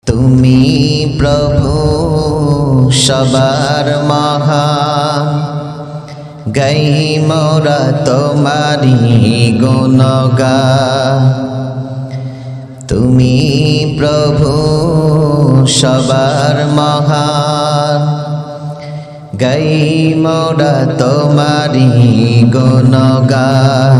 তুমি প্রভু সবার মহান, গাই মোরা তোমারি গুণগান। তুমি প্রভু সবার মহান, গাই মোরা তোমারি গুণগান।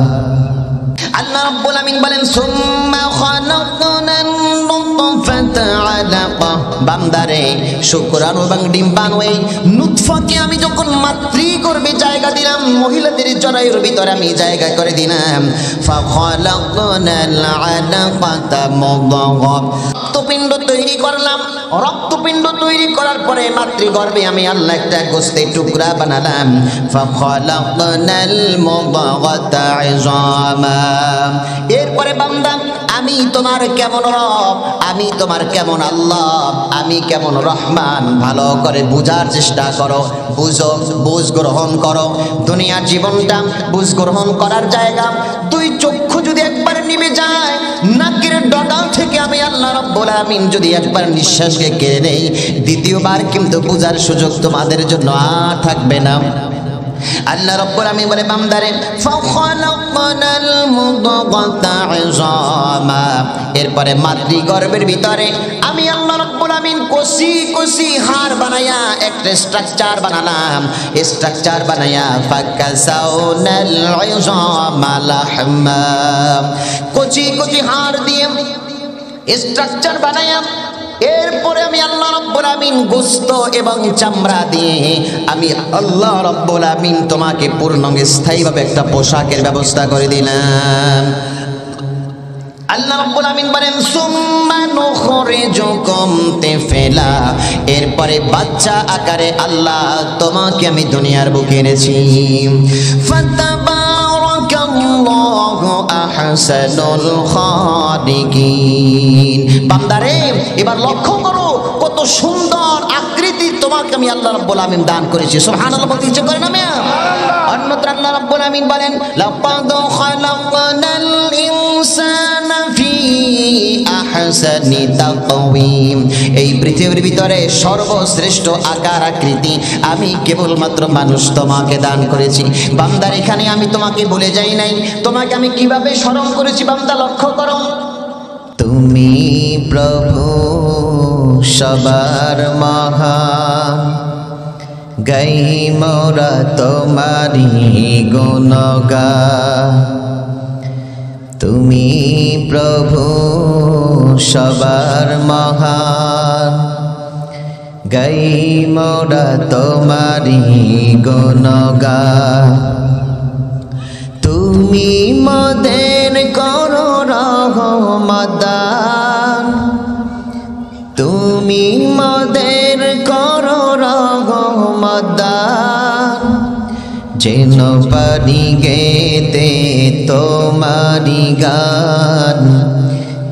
আল্লাহ রাব্বুল আমিন বলেন সুম্মা খালাকনান নুতফাতা আলাকা। বান্দারে শুকরাণু এবং ডিম্বাণু এই নুতফাকে আমি যখন মাতৃগর্ভে জায়গা দিলাম, মহিলাদের জরায়ুর ভিতরে আমি জায়গা করে দিলাম, ফাখালাকনাল আলাকাতা মুদগা। রক্তপিণ্ড তৈরি করলাম, রক্তপিণ্ড তৈরি করার পরে মাতৃগর্ভে আমি আল্লাহ একটা গোস্তের টুকরা বানালাম, ফাখালাকনাল মুদগাতা ইযামা। এরপরে বান্দা আমি তোমার কেমন রব, আমি তোমার কেমন আল্লাহ, আমি কেমন রহমান, ভালো করে বুঝার চেষ্টা করো, বুঝো, বুঝ গ্রহণ করো। দুনিয়ার জীবনটা বুঝ গ্রহণ করার জায়গা। দুই চক্ষু যদি একবার নিভে যায়, নাকের ডগা থেকে আমি আল্লাহ রাব্বুল আমিন যদি একবার নিঃশ্বাসকে কেড়ে নেই, দ্বিতীয়বার কিন্তু বুঝার সুযোগ তোমাদের জন্য আর থাকবে না। আল্লাহ রাব্বুল আমিন বলে বান্দারে ফাখালাকনাল মুদগাতা ইযামা। এরপরে মাতৃগর্ভের ভিতরে আমি আল্লাহ রাব্বুল আমিন কষি কষি হাড় বানায়া একটা স্ট্রাকচার বানালাম। স্ট্রাকচার বানায়া ফাকাসাউনাল ইযামা লাহমা। কচি কচি হাড় দিয়ে স্ট্রাকচার বানায়া এরপরে আমি আল্লাহ রাব্বুল আমিন গোশত এবং চামড়া দিয়ে আমি আল্লাহ রাব্বুল আমিন তোমাকে পূর্ণ স্থায়ীভাবে একটা পোশাকের ব্যবস্থা করে দিলাম। আল্লাহ রাব্বুল আমিন বলেন সুম্মা নুখরিজুকুম তিফলা। এরপরে বাচ্চা আকারে আল্লাহ তোমাকে আমি দুনিয়ার বুকে এনেছি। ফাতাবারাকাল্লাহু আহসানুল খালিকিন। বান্দারে এবার লক্ষ্য করো কত সুন্দর আকৃতি তোমাকে আমি আল্লাহ রাব্বুল আমিন দান করেছি। সুবহানাল্লাহ বলতে ইচ্ছে করে না মিয়া? অন্যত্র আল্লাহ রাব্বুল আমিন বলেন লাকাদ খালাকনাল ইনসানা ফি আহসানি তাকওয়িম। এই পৃথিবীর ভিতরে সর্বশ্রেষ্ঠ আকার আকৃতি আমি কেবলমাত্র মানুষ তোমাকে দান করেছি। বান্দার এখানে আমি তোমাকে ভুলে যাই নাই, তোমাকে আমি কিভাবে স্মরণ করেছি বান্দা লক্ষ্য করো। তুমি প্রভু সবার মহান, গাই মোরা তোমারি গুণগান। তুমি প্রভু সবার মহান, গাই মোরা তোমারি গুণগান। তুমি মদের করো রহমদান, তুমি মদের করো রহমদান। যেন পারি গেতে তোমারি গান।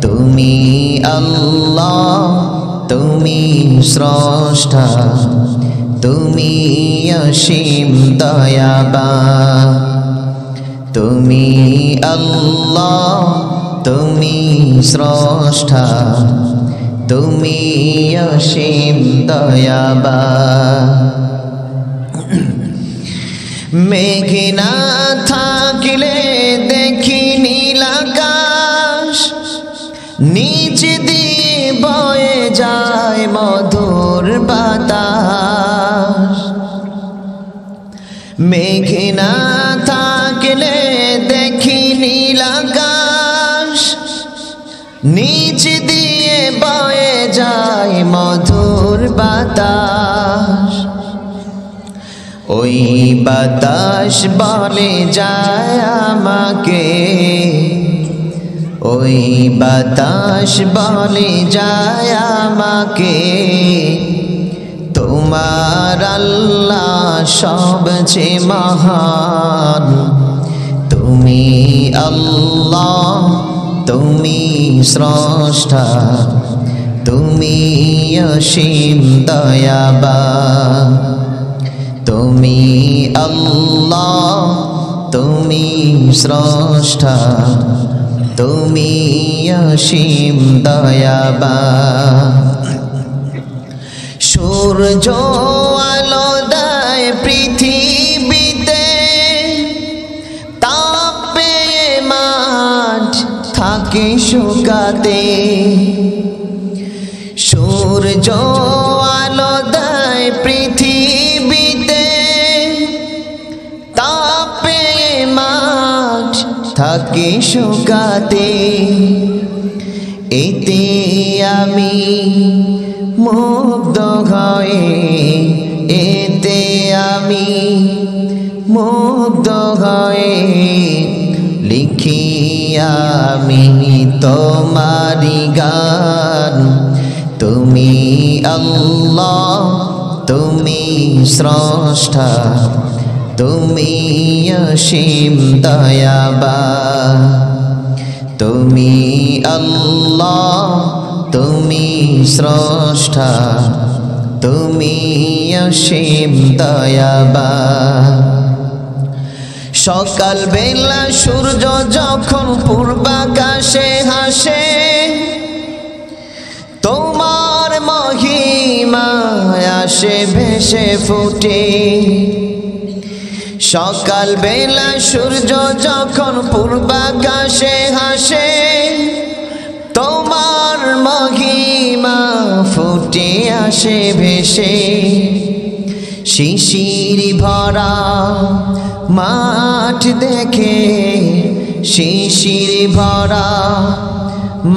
তুমি আল্লাহ, তুমি স্রষ্টা, তুমি অসীম দয়াবান। তুমি আল্লাহ, তুমি স্রষ্টা, তুমি অসীম দয়াবান। মেঘ না থাকিলে দেখি নীল আকাশ, নিচ দিয়ে বয়ে যায় মধুর বাতাস। মেঘ না থাকলে দেখি নীল আকাশ, নিচ দিয়ে বয়ে যায় মধুর বাতাস। ওই বাতাস বলে যায় আমাকে, ওই বাতাস বলে যায় আমাকে, তোমার আল্লাহ সবচেয়ে মহান। তুমি আল্লাহ, তুমি স্রষ্টা, তুমি অসীম দয়াবান। তুমি আল্লাহ, তুমি স্রষ্টা, তুমি অসীম দয়াবান। সূর্য আলো দেয় পৃথিবীতে, তাপে মাঠ থাকে শুকাতে। সূর্য আলো দেয় পৃথিবীতে, তাপে মাঠ থাকে শুকাতে। এতে আমি মুগ্ধ হয়ে, এতে আমি মুগ্ধ হয়ে লিখি আমি তোমারি গান। তুমি আল্লাহ, তুমি স্রষ্টা, তুমি অসীম দয়াবান। তুমি আল্লাহ, তুমি স্রষ্টা, তুমি অসীম দয়াবান। সকাল বেলা সূর্য যখন পূর্বাকাশে হাসে, তোমার মহিমায় আসে ভেসে ফুটে। সকাল বেলা সূর্য যখন পূর্বাকাশে হাসে, তোমার মহিমা ফুটে আসে ভেসে। শিশির ভরা মাঠ দেখে, শিশির ভরা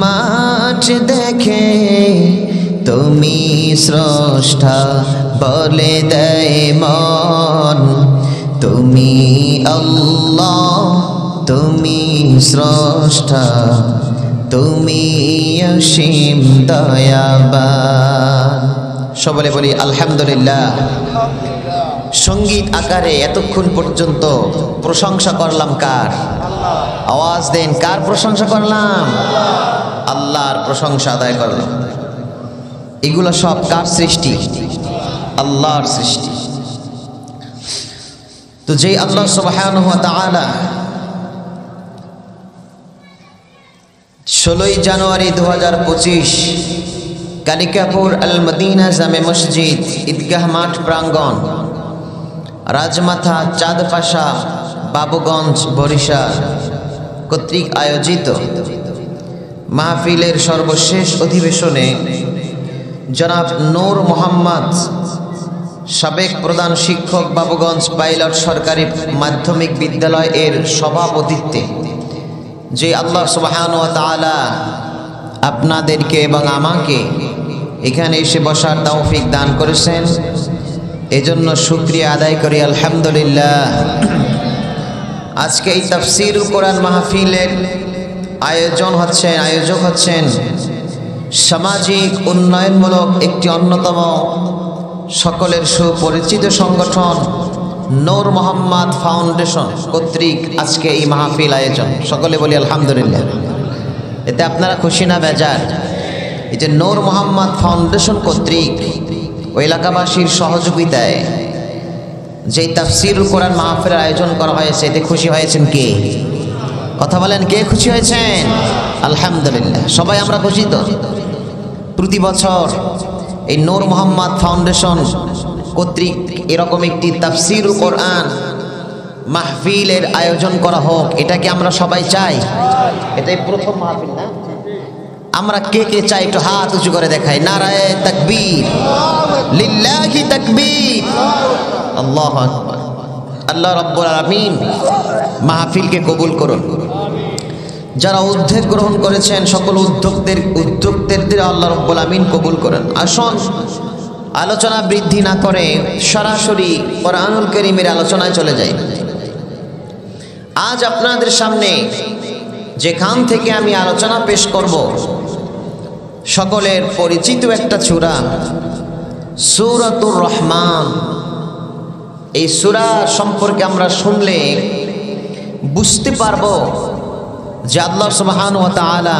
মাঠ দেখে, তুমি স্রষ্টা বলে দেয় মন। তুমি আল্লাহ, তুমি স্রষ্টা, তুমি অসীম দয়াবান। সবাই বলি আলহামদুলিল্লাহ। সঙ্গীত আকারে এতক্ষণ পর্যন্ত প্রশংসা করলাম কার? আওয়াজ দেন, কার প্রশংসা করলাম? আল্লাহর প্রশংসা আদায় করলাম। এগুলো সব কার সৃষ্টি? আল্লাহর সৃষ্টি। তো যে আল্লাহ সুবহানাহু ওয়া তাআলা 16 জানুয়ারি 2025 কালিকাপুর আল মদিনা জামে মসজিদ ঈদগাহ মাঠ প্রাঙ্গণ, রাজমাথা চাঁদপাশা, বাবুগঞ্জ, বরিশাল কর্তৃক আয়োজিত মাহফিলের সর্বশেষ অধিবেশনে জনাব নূর মোহাম্মদ, সাবেক প্রধান শিক্ষক, বাবুগঞ্জ পাইলট সরকারি মাধ্যমিক বিদ্যালয় এর সভাপতিত্বে যে আল্লাহ সুবহানাহু ওয়া তাআলা আপনাদেরকে এবং আমাকে এখানে এসে বসার তৌফিক দান করেছেন, এজন্য শুকরিয়া আদায় করি আলহামদুলিল্লাহ। আজকে এই তাফসীরুল কোরআন মাহফিলের আয়োজক হচ্ছেন সামাজিক উন্নয়নমূলক একটি অন্যতম সকলের সুপরিচিত সংগঠন নূর মোহাম্মদ ফাউন্ডেশন কর্তৃক আজকে এই মাহফিল আয়োজন। সকলে বলি আলহামদুলিল্লাহ। এতে আপনারা খুশি না বেজার? এই যে নূর মোহাম্মদ ফাউন্ডেশন কর্তৃক ওই এলাকাবাসীর সহযোগিতায় যে তাফসীরুল কোরআন মাহফিলের আয়োজন করা হয়েছে, এতে খুশি হয়েছেন কে? কথা বলেন, কে খুশি হয়েছেন? আলহামদুলিল্লাহ। সবাই আমরা খুশি তো? প্রতি বছর এই নূর মোহাম্মদ ফাউন্ডেশন কর্তৃক এরকম একটি তাফসীরুল কোরআন মাহফিলের আয়োজন করা হোক, এটা কি আমরা সবাই চাই? এটাই প্রথম মাহফিল না? আমরা কে কে চাই একটু হাত উঁচু করে দেখাই। নারায়ে তাকবীর, লিল্লাহি তাকবীর, আল্লাহু আকবার। আল্লাহ রাব্বুল আলামিন মাহফিলকে কবুল করুন। যারা উদ্যোগ গ্রহণ করেছেন সকল উদ্যোক্তাদের আল্লাহ রাব্বুল আলামিন কবুল করেন। আসুন আলোচনা বৃদ্ধি না করে সরাসরি কোরআনুল কারীমের আলোচনায় চলে যাই। আজ আপনাদের সামনে যেখান থেকে আমি আলোচনা পেশ করব, সকলের পরিচিত একটা সূরা, সূরাতুর রহমান। এই সূরা সম্পর্কে আমরা শুনলে বুঝতে পারবো যে আল্লাহ সুবহানাহু ওয়া তাআলা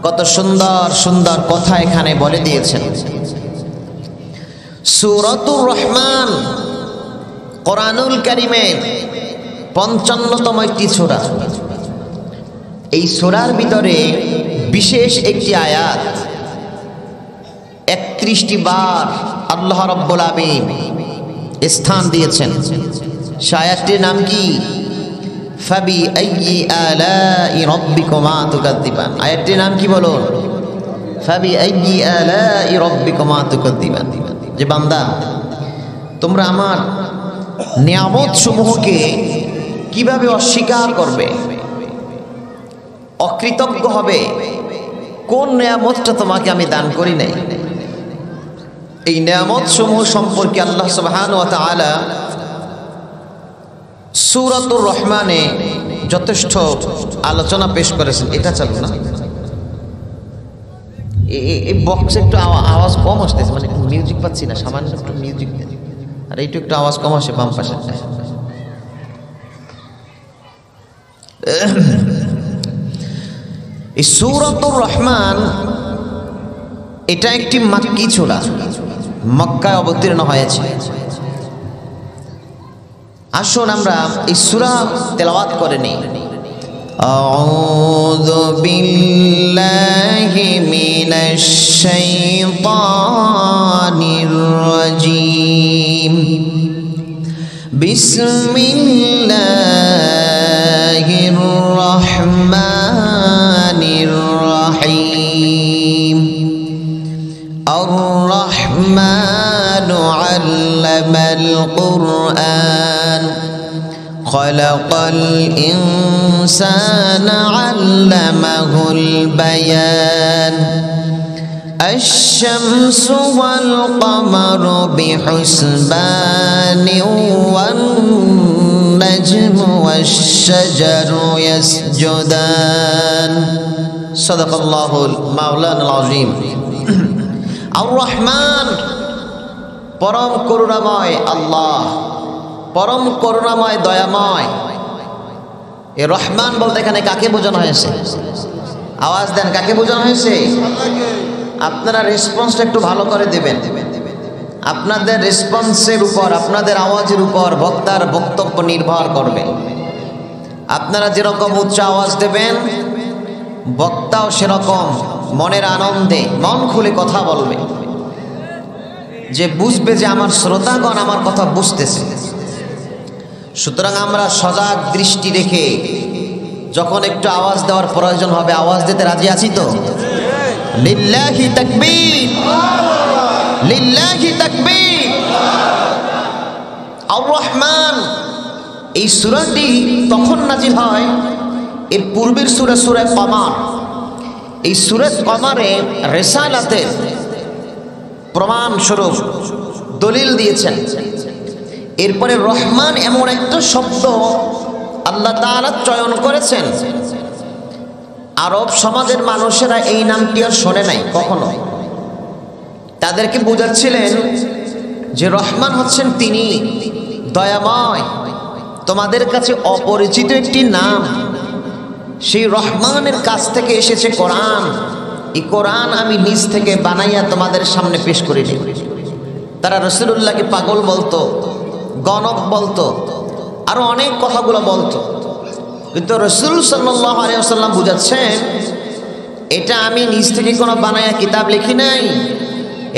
কত সুন্দর সুন্দর কথা এখানে বলে দিয়েছেন। সূরাতুর রহমান কোরআনুল কারীমের 55তম একটি সূরা। এই সূরার ভিতরে বিশেষ একটি আয়াত, 31টি বার আল্লাহ রাব্বুল আলামিন স্থান দিয়েছেন। সেই আয়াতটির নাম কি? ফাবি আইয়ি আলাই রাব্বিকুমা তুকাদ্দিবান। আয়াতটির নাম কি বলুন? ফাবি আইয়ি আলাই রাব্বিকুমা তুকাদ্দিবান। যে বান্দা, তোমরা আমার নিয়ামত সমূহকে কিভাবে অস্বীকার করবে, অকৃতজ্ঞ হবে? কোন নিয়ামতটা তোমাকে আমি দান করি নাই? এই নিয়ামত সমূহ সম্পর্কে আল্লাহ সুবহানাহু ওয়া তাআলা সূরাতুর রহমানে যথেষ্ট আলোচনা পেশ করেছেন। এটা চালু না, এই বক্সে একটু আওয়াজ কম আসতেছে, মানে মিউজিক পাচ্ছি না, সামান্য একটু মিউজিক দেন। আর এইটু একটু আওয়াজ কম আসে বাম পাশে। এই সূরাতুর রহমান এটা একটি মাক্কি সূরা, মক্কায় অবতীর্ণ হয়েছে। আসুন আমরা এই সূরা তেলাওয়াত করে নিই। আউযু বিল্লাহি মিনাশ শাইতানির রাজীম। বিসমিল্লাহির রাহমানির রাহিম। আর-রাহমানু আল্লামাল কুরআন খলাকাল ইনসানা আল্লামাহুল বায়ান। الشمس والقمر بحسبان والنجم والشجر يسجدان صدق الله مولانا العظيم। আর-রহমান পরম করুণাময় আল্লাহ, পরম করুণাময় দয়াময়। এই রহমান বলতে এখানে কাকে বোঝানো হয়েছে? আওয়াজ দেন, কাকে বোঝানো হয়েছে? আপনারা রেসপন্সটা একটু ভালো করে দেবেন। আপনাদের রেসপন্সের উপর, আপনাদের আওয়াজের উপর বক্তার বক্তব্য নির্ভর করবে। আপনারা যেরকম উচ্চ আওয়াজ দেবেন, বক্তাও সেরকম মনের আনন্দে মন খুলে কথা বলবে, যে বুঝবে যে আমার শ্রোতাগণ আমার কথা বুঝতেছে। সুতরাং আমরা সজাগ দৃষ্টি রেখে যখন একটু আওয়াজ দেওয়ার প্রয়োজন হবে আওয়াজ দিতে রাজি আছি তো? লিল্লাহি তাকবীর, লিল্লাহি তাকবীর। আর-রহমান এই সূরাটি তখন নাজিল হয়, এর পূর্বের সূরা সূরা কমার। এই সূরা কমারে রিসালাতের প্রমাণ স্বরূপ দলিল দিয়েছেন। এরপরে রহমান এমন একটা শব্দ আল্লাহ তাআলা চয়ন করেছেন, আরব সমাজের মানুষেরা এই নামটি আর শোনে নাই কখনো। তাদেরকে বোঝাচ্ছিলেন যে রহমান হচ্ছেন তিনি দয়াময়, তোমাদের কাছে অপরিচিত একটি নাম। সেই রহমানের কাছ থেকে এসেছে কোরআন। এই কোরআন আমি নিজ থেকে বানাইয়া তোমাদের সামনে পেশ করিনি। তারা রাসূলুল্লাহকে পাগল বলতো, গণক বলতো, আরো অনেক কথাগুলো বলতো, কিন্তু রাসূল সাল্লাল্লাহু আলাইহি ওয়াসাল্লাম বুঝাচ্ছেন এটা আমি নিজ থেকে কোনো বানায়া কিতাব লিখি নাই,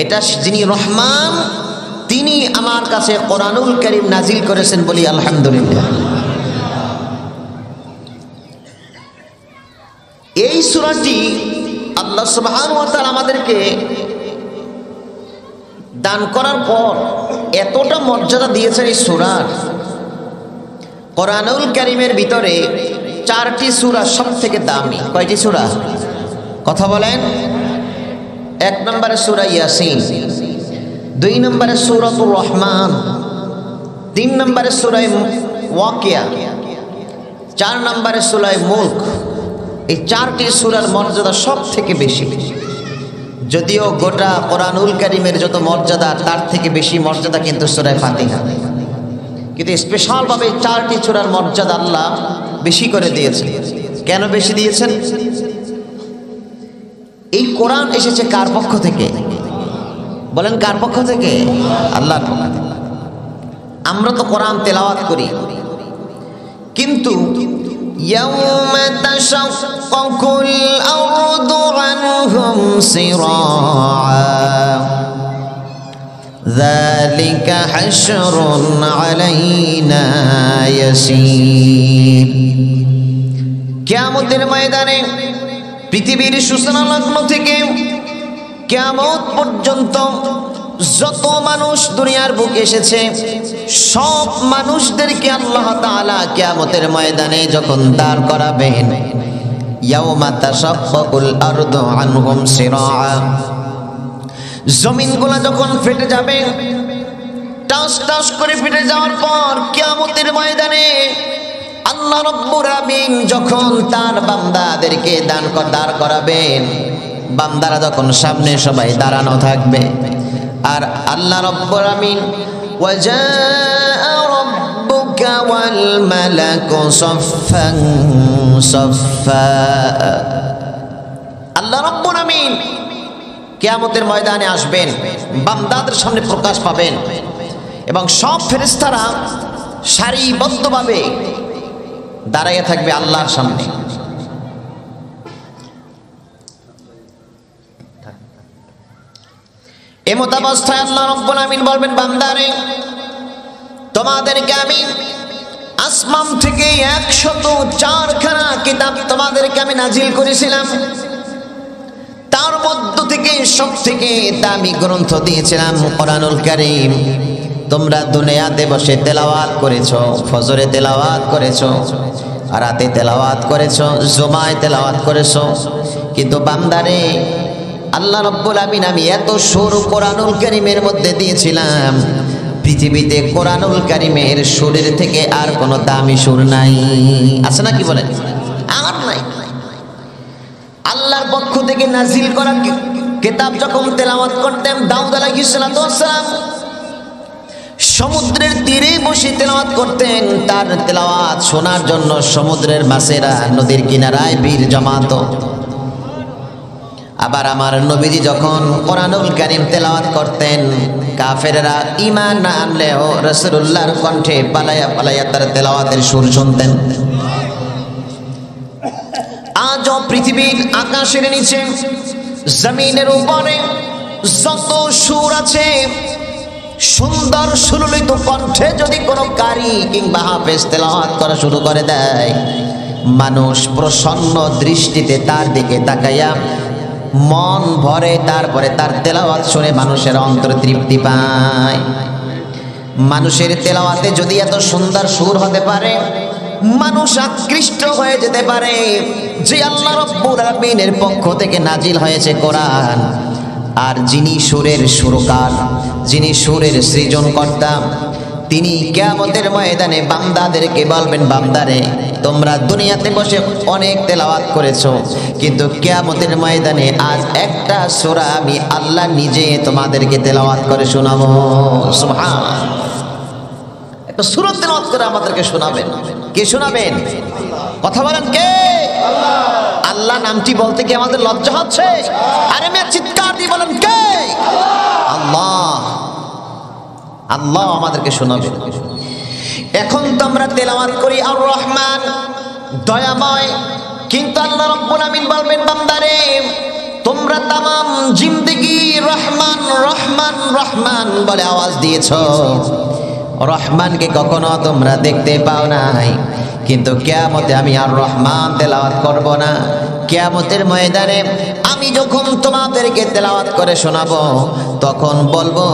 এটা যিনি রহমান তিনি আমার কাছে কোরআনুল কারীম নাজিল করেছেন, বলি আলহামদুলিল্লাহ। এই সূরাটি আল্লাহ সুবহানাহু ওয়া তাআলা আমাদেরকে দান করার পর এতটা মর্যাদা দিয়েছেন এই সূরার। কোরআনুল কারীমের ভিতরে 4টি সূরা সবথেকে দামি। কয়টি সূরা? কথা বলেন। 1 নম্বরে সূরা ইয়াসিন, 2 নম্বরে সূরাতুর রহমান, 3 নম্বরে সূরা ওয়াকিয়া, 4 নম্বরে সূরা মুলক। এই 4টি সূরার মর্যাদা সবথেকে বেশি। যদিও গোটা কোরআনুল কারীমের যত মর্যাদা তার থেকে বেশি মর্যাদা কিন্তু সূরা ফাতিহা, কিন্তু স্পেশাল ভাবে 4টি সূরার মর্যাদা আল্লাহ বেশি করে দিয়েছেন। কেন বেশি দিয়েছেন? এই কোরআন এসেছে কার পক্ষ থেকে? বলেন কার পক্ষ থেকে? আল্লাহর পক্ষ থেকে। আমরা তো কোরআন তেলাওয়াত করি, কিন্তু ইয়াউমা তাশাক্কাকুল আরদু আনহুম সিরাআ যালিকা হাশরুন আলাইনা ইয়াসীর। কিয়ামতের ময়দানে পৃথিবীর সূচনা লগ্ন থেকে কিয়ামত পর্যন্ত যত মানুষ দুনিয়ার বুকে এসেছে সব মানুষদেরকে আল্লাহ তাআলা কিয়ামতের ময়দানে যখন দাঁড় করাবেন, ইয়াউমা তাশাক্কাকুল আরদু আনহুম সিরাআ, জমিনগুলো যখন ফেটে যাবে, টাস টাস করে ফেটে যাওয়ার পর কিয়ামতের ময়দানে আল্লাহ রাব্বুল আমিন যখন তার বান্দাদেরকে দাঁড় করাবেন, বান্দারা যখন সামনে সবাই দাঁড়ানো থাকবে, আর আল্লাহ রাব্বুল আমিন ওয়াজাআ রাব্বুকা ওয়াল মালাকু সাফফান সাফফা, আল্লাহ রাব্বুল আমিন কিয়ামতের ময়দানে আসবেন, বান্দাদের সামনে প্রকাশ পাবেন এবং সব ফেরেশতারা সারিবদ্ধভাবে দাঁড়াইয়া থাকবে আল্লাহর সামনে। এমত অবস্থায় আল্লাহ রাব্বুল আমিন বলবেন, বান্দারে তোমাদেরকে আমি আসমান থেকে 104 খানা কিতাব তোমাদেরকে আমি নাজিল করেছিলাম, তার মধ্য থেকে সবথেকে দামি গ্রন্থ দিয়েছিলাম কোরআনুল কারীম। তোমরা দুনিয়াতে বসে তেলাওয়াত করেছো, ফজরে তেলাওয়াত করেছো, রাতে তেলাওয়াত করেছো, জুমায় তেলাওয়াত করেছো, কিন্তু বান্দারে আল্লাহ রাব্বুল আমিন আমি এত সুর কোরআনুল কারীমের মধ্যে দিয়েছিলাম, পৃথিবীতে কোরআনুল কারীমের সুরের থেকে আর কোনো দামি সুর নাই। আছে না কি বলেন? আর নাই। আল্লাহর পক্ষ থেকে নাজিল করা কিতাব যখন তেলাওয়াত করতেন দাউদ আলাইহিস সালাতু ওয়াস সালাম সমুদ্রের তীরে বসে তেলাওয়াত করতেন, তার তেলাওয়াত শোনার জন্য সমুদ্রের মাছেরা নদীর কিনারায় ভিড় জমাতো। আবার আমার নবীজি যখন কোরআনুল কারীম তেলাওয়াত করতেন, কাফেররা ঈমান না আনলেও রাসূলুল্লাহর কণ্ঠে পালায়া পালায়া তার তেলাওয়াতের সুর শুনতেন। আজও পৃথিবীর আকাশের নিচে জমিনের উপরে যত সুর আছে, সুন্দর সুললিত কণ্ঠে যদি কোনো কারি কিংবা হাফেজ তেলাওয়াত করা শুরু করে দেয়, মানুষ প্রসন্ন দৃষ্টিতে তার দিকে তাকাইয়া মন ভরে, তারপরে তার তেলাওয়াত শুনে মানুষের অন্তর তৃপ্তি পায়। মানুষের তেলাওয়াতে যদি এত সুন্দর সুর হতে পারে, মানুষ আকৃষ্ট হয়ে যেতে পারে যে আল্লাহ রাব্বুল আমিনের পক্ষ থেকে নাজিল হয়েছে কোরআন, আর যিনি সুরের সুরকার, যিনি সুরের সৃজনকর্তা, তিনি কিয়ামতের ময়দানে বান্দাদেরকে বলবেন, বান্দারে তোমরা দুনিয়াতে বসে অনেক তেলাওয়াত করেছো, কিন্তু কিয়ামতের ময়দানে আজ একটা সূরা আমি আল্লাহ নিজে তোমাদেরকে তেলাওয়াত করে শোনাবো। সুবহানাল্লাহ, একটা সূরা তেলাওয়াত করে আমাদেরকে শোনাবেন। কে শোনাবেন? কথা বলেন কে? আল্লাহ। আল্লাহ নামটি বলতে কি আমাদের লজ্জা হচ্ছে? আরে মেয়ে চিৎকার দিয়ে বলেন কে? আল্লাহ। আল্লাহ আমাদেরকে শোনাবেন। এখন তো আমরা তেলাওয়াত করি আর রহমান, দয়াময়, কিন্তু আল্লাহ রাব্বুল আমিন বলবেন, বান্দারে তোমরা তামাম জিন্দেগি রহমান রহমান রহমান বলে আওয়াজ দিয়েছো, রহমানকে কখনো তোমরা দেখতে পাও নাই, কিন্তু কিয়ামতে আমি আর রহমান তেলাওয়াত করব না। কিয়ামতের ময়দানে আমি যখন তোমাদেরকে তেলাওয়াত করে শোনাবো, তখন বলবো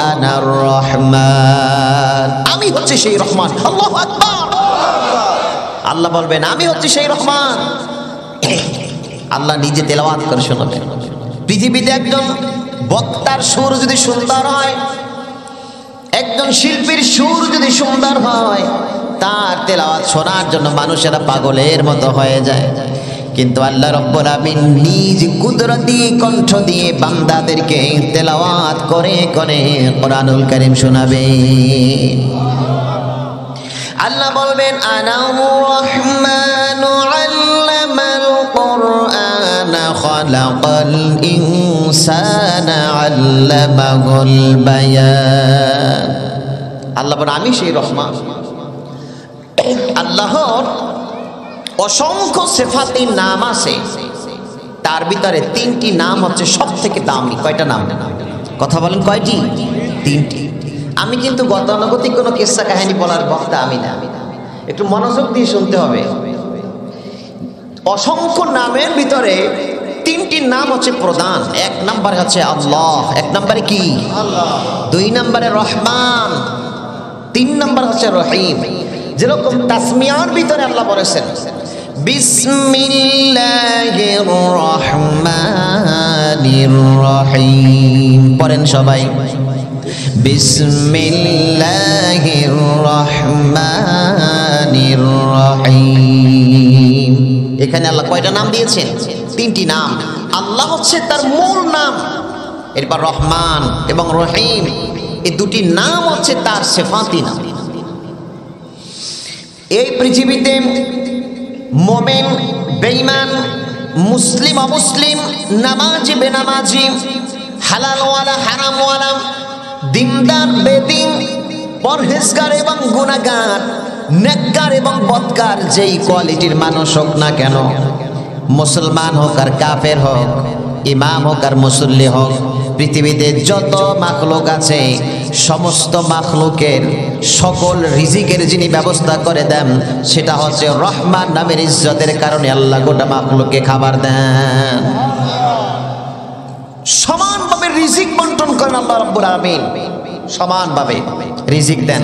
আনার রহমান, আমি হচ্ছে সেই রহমান। আল্লাহু আকবার। আল্লাহ বলবেন আমি হচ্ছে সেই রহমান। আল্লাহ নিজে তেলাওয়াত করে শোনাবেন। পৃথিবীতে একজন বক্তার সুর যদি সুন্দর হয়, একজন শিল্পীর সুর যদি সুন্দর হয়, তার তেলাওয়াত শোনার জন্য মানুষেরা পাগলের মতো হয়ে যায়, কিন্তু আল্লাহ রাব্বুল আমিন নিজ কুদরতি কণ্ঠ দিয়ে বান্দাদেরকে তেলাওয়াত করে করে কোরআনুল কারীম শোনাবেন। আল্লাহ বলবেন আনার রহমানু আল্লামাল কুরআনা খালাকাল ইনসানা আল্লামাহুল বায়ান। আল্লাহ বলেন আমি সেই রহমান। আল্লাহর অসংখ্য সিফাতের নাম আছে, তার ভিতরে 3টি নাম হচ্ছে সব থেকে দামি। কয়টা নাম? কথা বলেন কয়টি? 3টি। আমি কিন্তু গতানুগতিক কোনো কিস্সা কাহিনী বলার বক্তা আমি না, একটু মনোযোগ দিয়ে শুনতে হবে। অসংখ্য নামের ভিতরে তিনটি নাম হচ্ছে প্রধান। এক নম্বরে হচ্ছে আল্লাহ, এক নম্বরে কি আল্লাহ, দুই নম্বরে রহমান, তিন নম্বর হচ্ছে রহিম। যেরকম তাসমিয়ার ভিতরে আল্লাহ বলেছেন বিসমিল্লাহির রহমানির রহিম, পড়েন সবাই বিসমিল্লাহির রহমানির রহিম। এখানে আল্লাহ কয়টা নাম দিয়েছেন? তিনটি নাম। আল্লাহ হচ্ছে তার মূল নাম, এরপর রহমান এবং রহিম এই দুটি নাম হচ্ছে তার সিফাতি নাম। এই পৃথিবীতে মুমিন বেঈমান, মুসলিম অমুসলিম, নামাজি বেনামাজি, হালালওয়ালা হারামওয়ালা, দিনদার বেদিন, পরহেজগার এবং গুনাহগার, নেককার এবং বদকার, যেই কোয়ালিটির মানুষ হোক না কেন, মুসলমান হোক আর কাফের হোক, ইমাম হোক আর মুসল্লি হোক, পৃথিবীতে যত মাখলুক আছে সমস্ত মাখলুকের সকল রিজিকের যিনি ব্যবস্থা করে দেন সেটা হচ্ছে রহমান নামের ইজ্জতের কারণে আল্লাহ গোটা মাখলুককে খাবার দেন। সমানভাবে রিজিক বন্টন করেন আল্লাহ রাব্বুল আলামিন, সমানভাবে রিজিক দেন।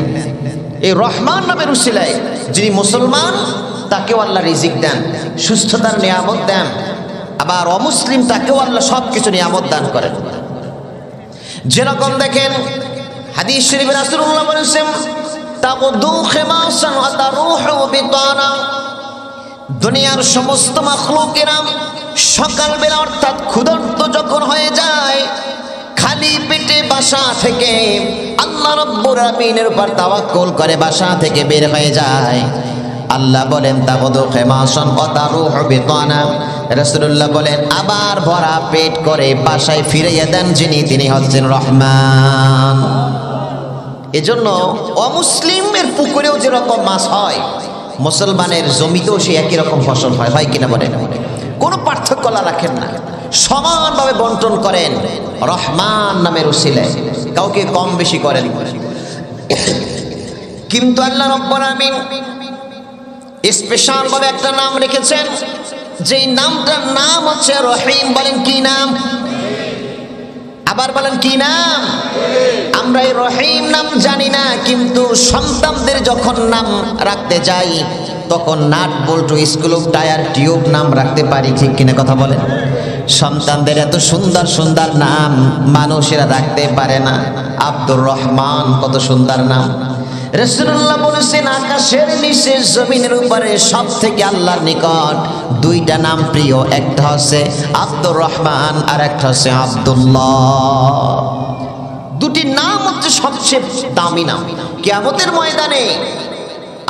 এই রহমান নামের উসিলায় যিনি মুসলমান তাকেও আল্লাহ রিজিক দেন, সুস্থতার নিয়ামত দেন, আবার অমুসলিম তাকেও আল্লাহ সব কিছু নিয়ামত দান করেন। যেরকম দেখেন হাদিস শরীফে রাসূলুল্লাহ বলেছেন তাকুদু খিমাসান ওয়া তারুহু বিতানা, দুনিয়ার সমস্ত মাখলুকেরা সকালবেলা অর্থাৎ ক্ষুধার্ত যখন হয়ে যায় খালি পেটে বাসা থেকে আল্লাহ রাব্বুল আলামিনের উপর তাওয়াক্কুল করে বাসা থেকে বের হয়ে যায়। আল্লাহ বলেন তাকুদু খিমাসান ওয়া তারুহু বিতানা, রাসূলুল্লাহ বলেন আবার ভরা পেট করে বাসায় ফিরিয়ে দেন যিনি, তিনি হচ্ছেন রহমান। এজন্য অমুসলিমের পুকুরেও যেরকম মাছ হয় মুসলমানের জমিতেও সে একই রকম ফসল হয়, হয় কিনা বলেন? কোনো পার্থক্য রাখেন না, সমানভাবে বন্টন করেন রহমান নামের উসিলায়, কাউকে কম বেশি করেন। কিন্তু আল্লাহ রাব্বুল আলামিন স্পেশাল ভাবে একটা নাম রেখেছেন, যেই নামটার নাম হচ্ছে রহিম। বলেন কি নাম? আবার বলেন কি নাম? আমরা এই রহিম নাম জানি না, কিন্তু সন্তানদের যখন নাম রাখতে যাই তখন নাট বল্টু স্ক্রু টায়ার টিউব নাম রাখতে পারি, ঠিক কিনা কথা বলেন? সন্তানদের এত সুন্দর সুন্দর নাম মানুষেরা রাখতে পারে না। আব্দুর রহমান কত সুন্দর নাম। রাসূলুল্লাহ বলেছেন আকাশের নিচে জমিনের উপরে সব থেকে আল্লাহর নিকট দুইটা নাম প্রিয়, একটা হচ্ছে আব্দুর রহমান আর একটা হচ্ছে আব্দুল্লাহ। দুটি নাম হচ্ছে সবচেয়ে দামি নাম। কিয়ামতের ময়দানে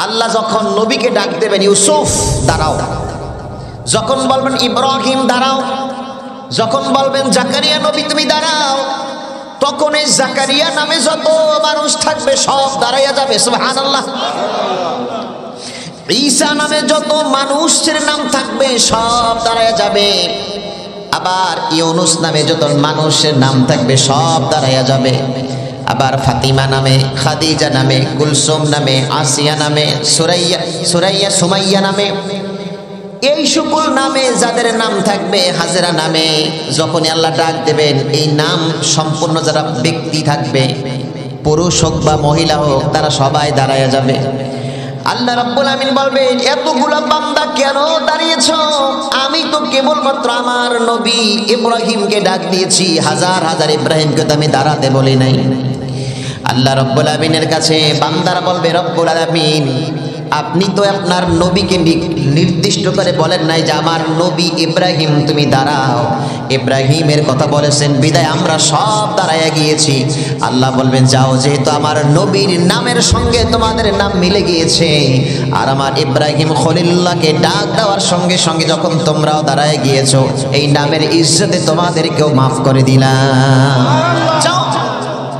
আল্লাহ যখন নবীকে ডাক দেবেন ইউসুফ দাঁড়াও, যখন বলবেন ইব্রাহিম দাঁড়াও, যখন বলবেন জাকারিয়া নবী তুমি দাঁড়াও, তখন এই জাকারিয়া নামে যত মানুষ থাকবে সব দাঁড়াইয়া যাবে, সুবহানাল্লাহ। ঈসা নামে যত মানুষের নাম থাকবে সব দাঁড়াইয়া যাবে। আবার ইউনুস নামে যত মানুষের নাম থাকবে সব দাঁড়াইয়া যাবে। আবার ফাতিমা নামে, খাদিজা নামে, কুলসুম নামে, আসিয়া নামে, সুরাইয়া সুমাইয়া নামে, এই সকল নামে যাদের নাম থাকবে, হাজেরা নামে যখনই আল্লাহ ডাক দেবেন এই নাম সম্পূর্ণ যারা ব্যক্তি থাকবে, পুরুষ হোক বা মহিলা হোক, তারা সবাই দাঁড়ায়া যাবে। আল্লাহ রাব্বুল আমিন বলবেন এতগুলা বান্দা কেন দাঁড়িয়েছো? আমি তো কেবলমাত্র আমার নবী ইব্রাহিমকে ডাক দিয়েছি, হাজার হাজার ইব্রাহিমকে তো আমি দাঁড়াতে বলি নাই। আল্লাহ রাব্বুল আমিনের কাছে বান্দারা বলবে রব্বুল আলামিন আপনি তো আপনার নবীকে নির্দিষ্ট করে বলেন নাই যে আমার নবী ইব্রাহিম তুমি দাঁড়াও, ইব্রাহিমের কথা বলেছেন বিদায় আমরা সব দাঁড়াইয়া গিয়েছি। আল্লাহ বলবেন যাও, যেহেতু আমার নবীর নামের সঙ্গে তোমাদের নাম মিলে গিয়েছে আর আমার ইব্রাহিম খলিলুল্লাহকে ডাক দেওয়ার সঙ্গে সঙ্গে যখন তোমরাও দাঁড়ায় গিয়েছো, এই নামের ইজ্জতে তোমাদেরকেও মাফ করে দিলাম। যাও,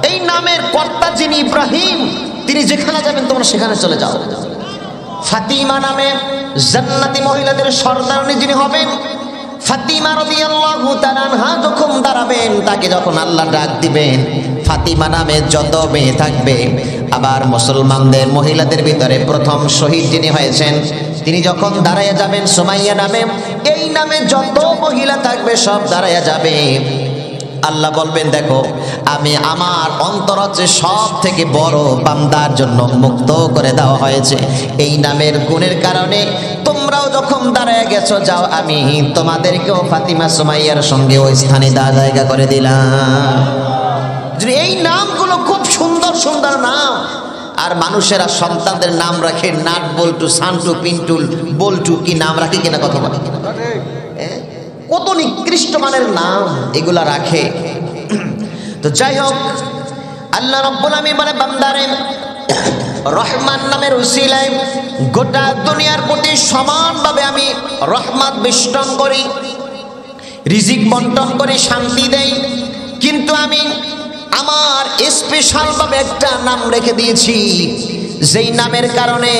এই নামের কর্তা যিনি ইব্রাহিম তিনি যেখানে যাবেন তোমরা সেখানে চলে যাও। ফাতিমা নামে জান্নাতি মহিলাদের সর্দারনী যিনি হবেন, ফাতিমা রাদিয়াল্লাহু তাআলা আনহা যখন দাঁড়াবেন, তাকে যখন আল্লাহ ডাক দিবেন ফাতিমা নামে যত মেয়ে থাকবে, আবার মুসলমানদের মহিলাদের ভিতরে প্রথম শহীদ যিনি হয়েছেন তিনি যখন দাঁড়াইয়া যাবেন সুমাইয়া নামে, এই নামে যত মহিলা থাকবে সব দাঁড়াইয়া যাবে। আল্লাহ বলবেন দেখো আমি আমার অন্তর হচ্ছে সব থেকে বড় বান্দার জন্য মুক্ত করে দেওয়া হয়েছে, এই নামের গুণের কারণে তোমরাও যখন দাঁড়ায় গেছো যাও আমি তোমাদেরকেও ফাতিমা সুমাইয়ার সঙ্গে ওই স্থানে জায়গা করে দিলাম। এই নামগুলো খুব সুন্দর সুন্দর নাম। আর মানুষেরা সন্তানদের নাম রাখে নাট বল্টু, সান্টু, পিন্টুল, বল্টু, কি নাম রাখে কিনা কথা বলে, কত নিকৃষ্ট মানের নাম এগুলা রাখে। তো যাই হোক, আল্লাহ রাব্বুল আমিন বলে বান্দারে রহমান নামের উসিলায় গোটা দুনিয়ার প্রতি সমানভাবে আমি রহমত বেষ্টন করি, রিজিক বন্টন করি, শান্তি দেই, কিন্তু আমি আমার স্পেশাল ভাবে একটা নাম রেখে দিয়েছি, যেই নামের কারণে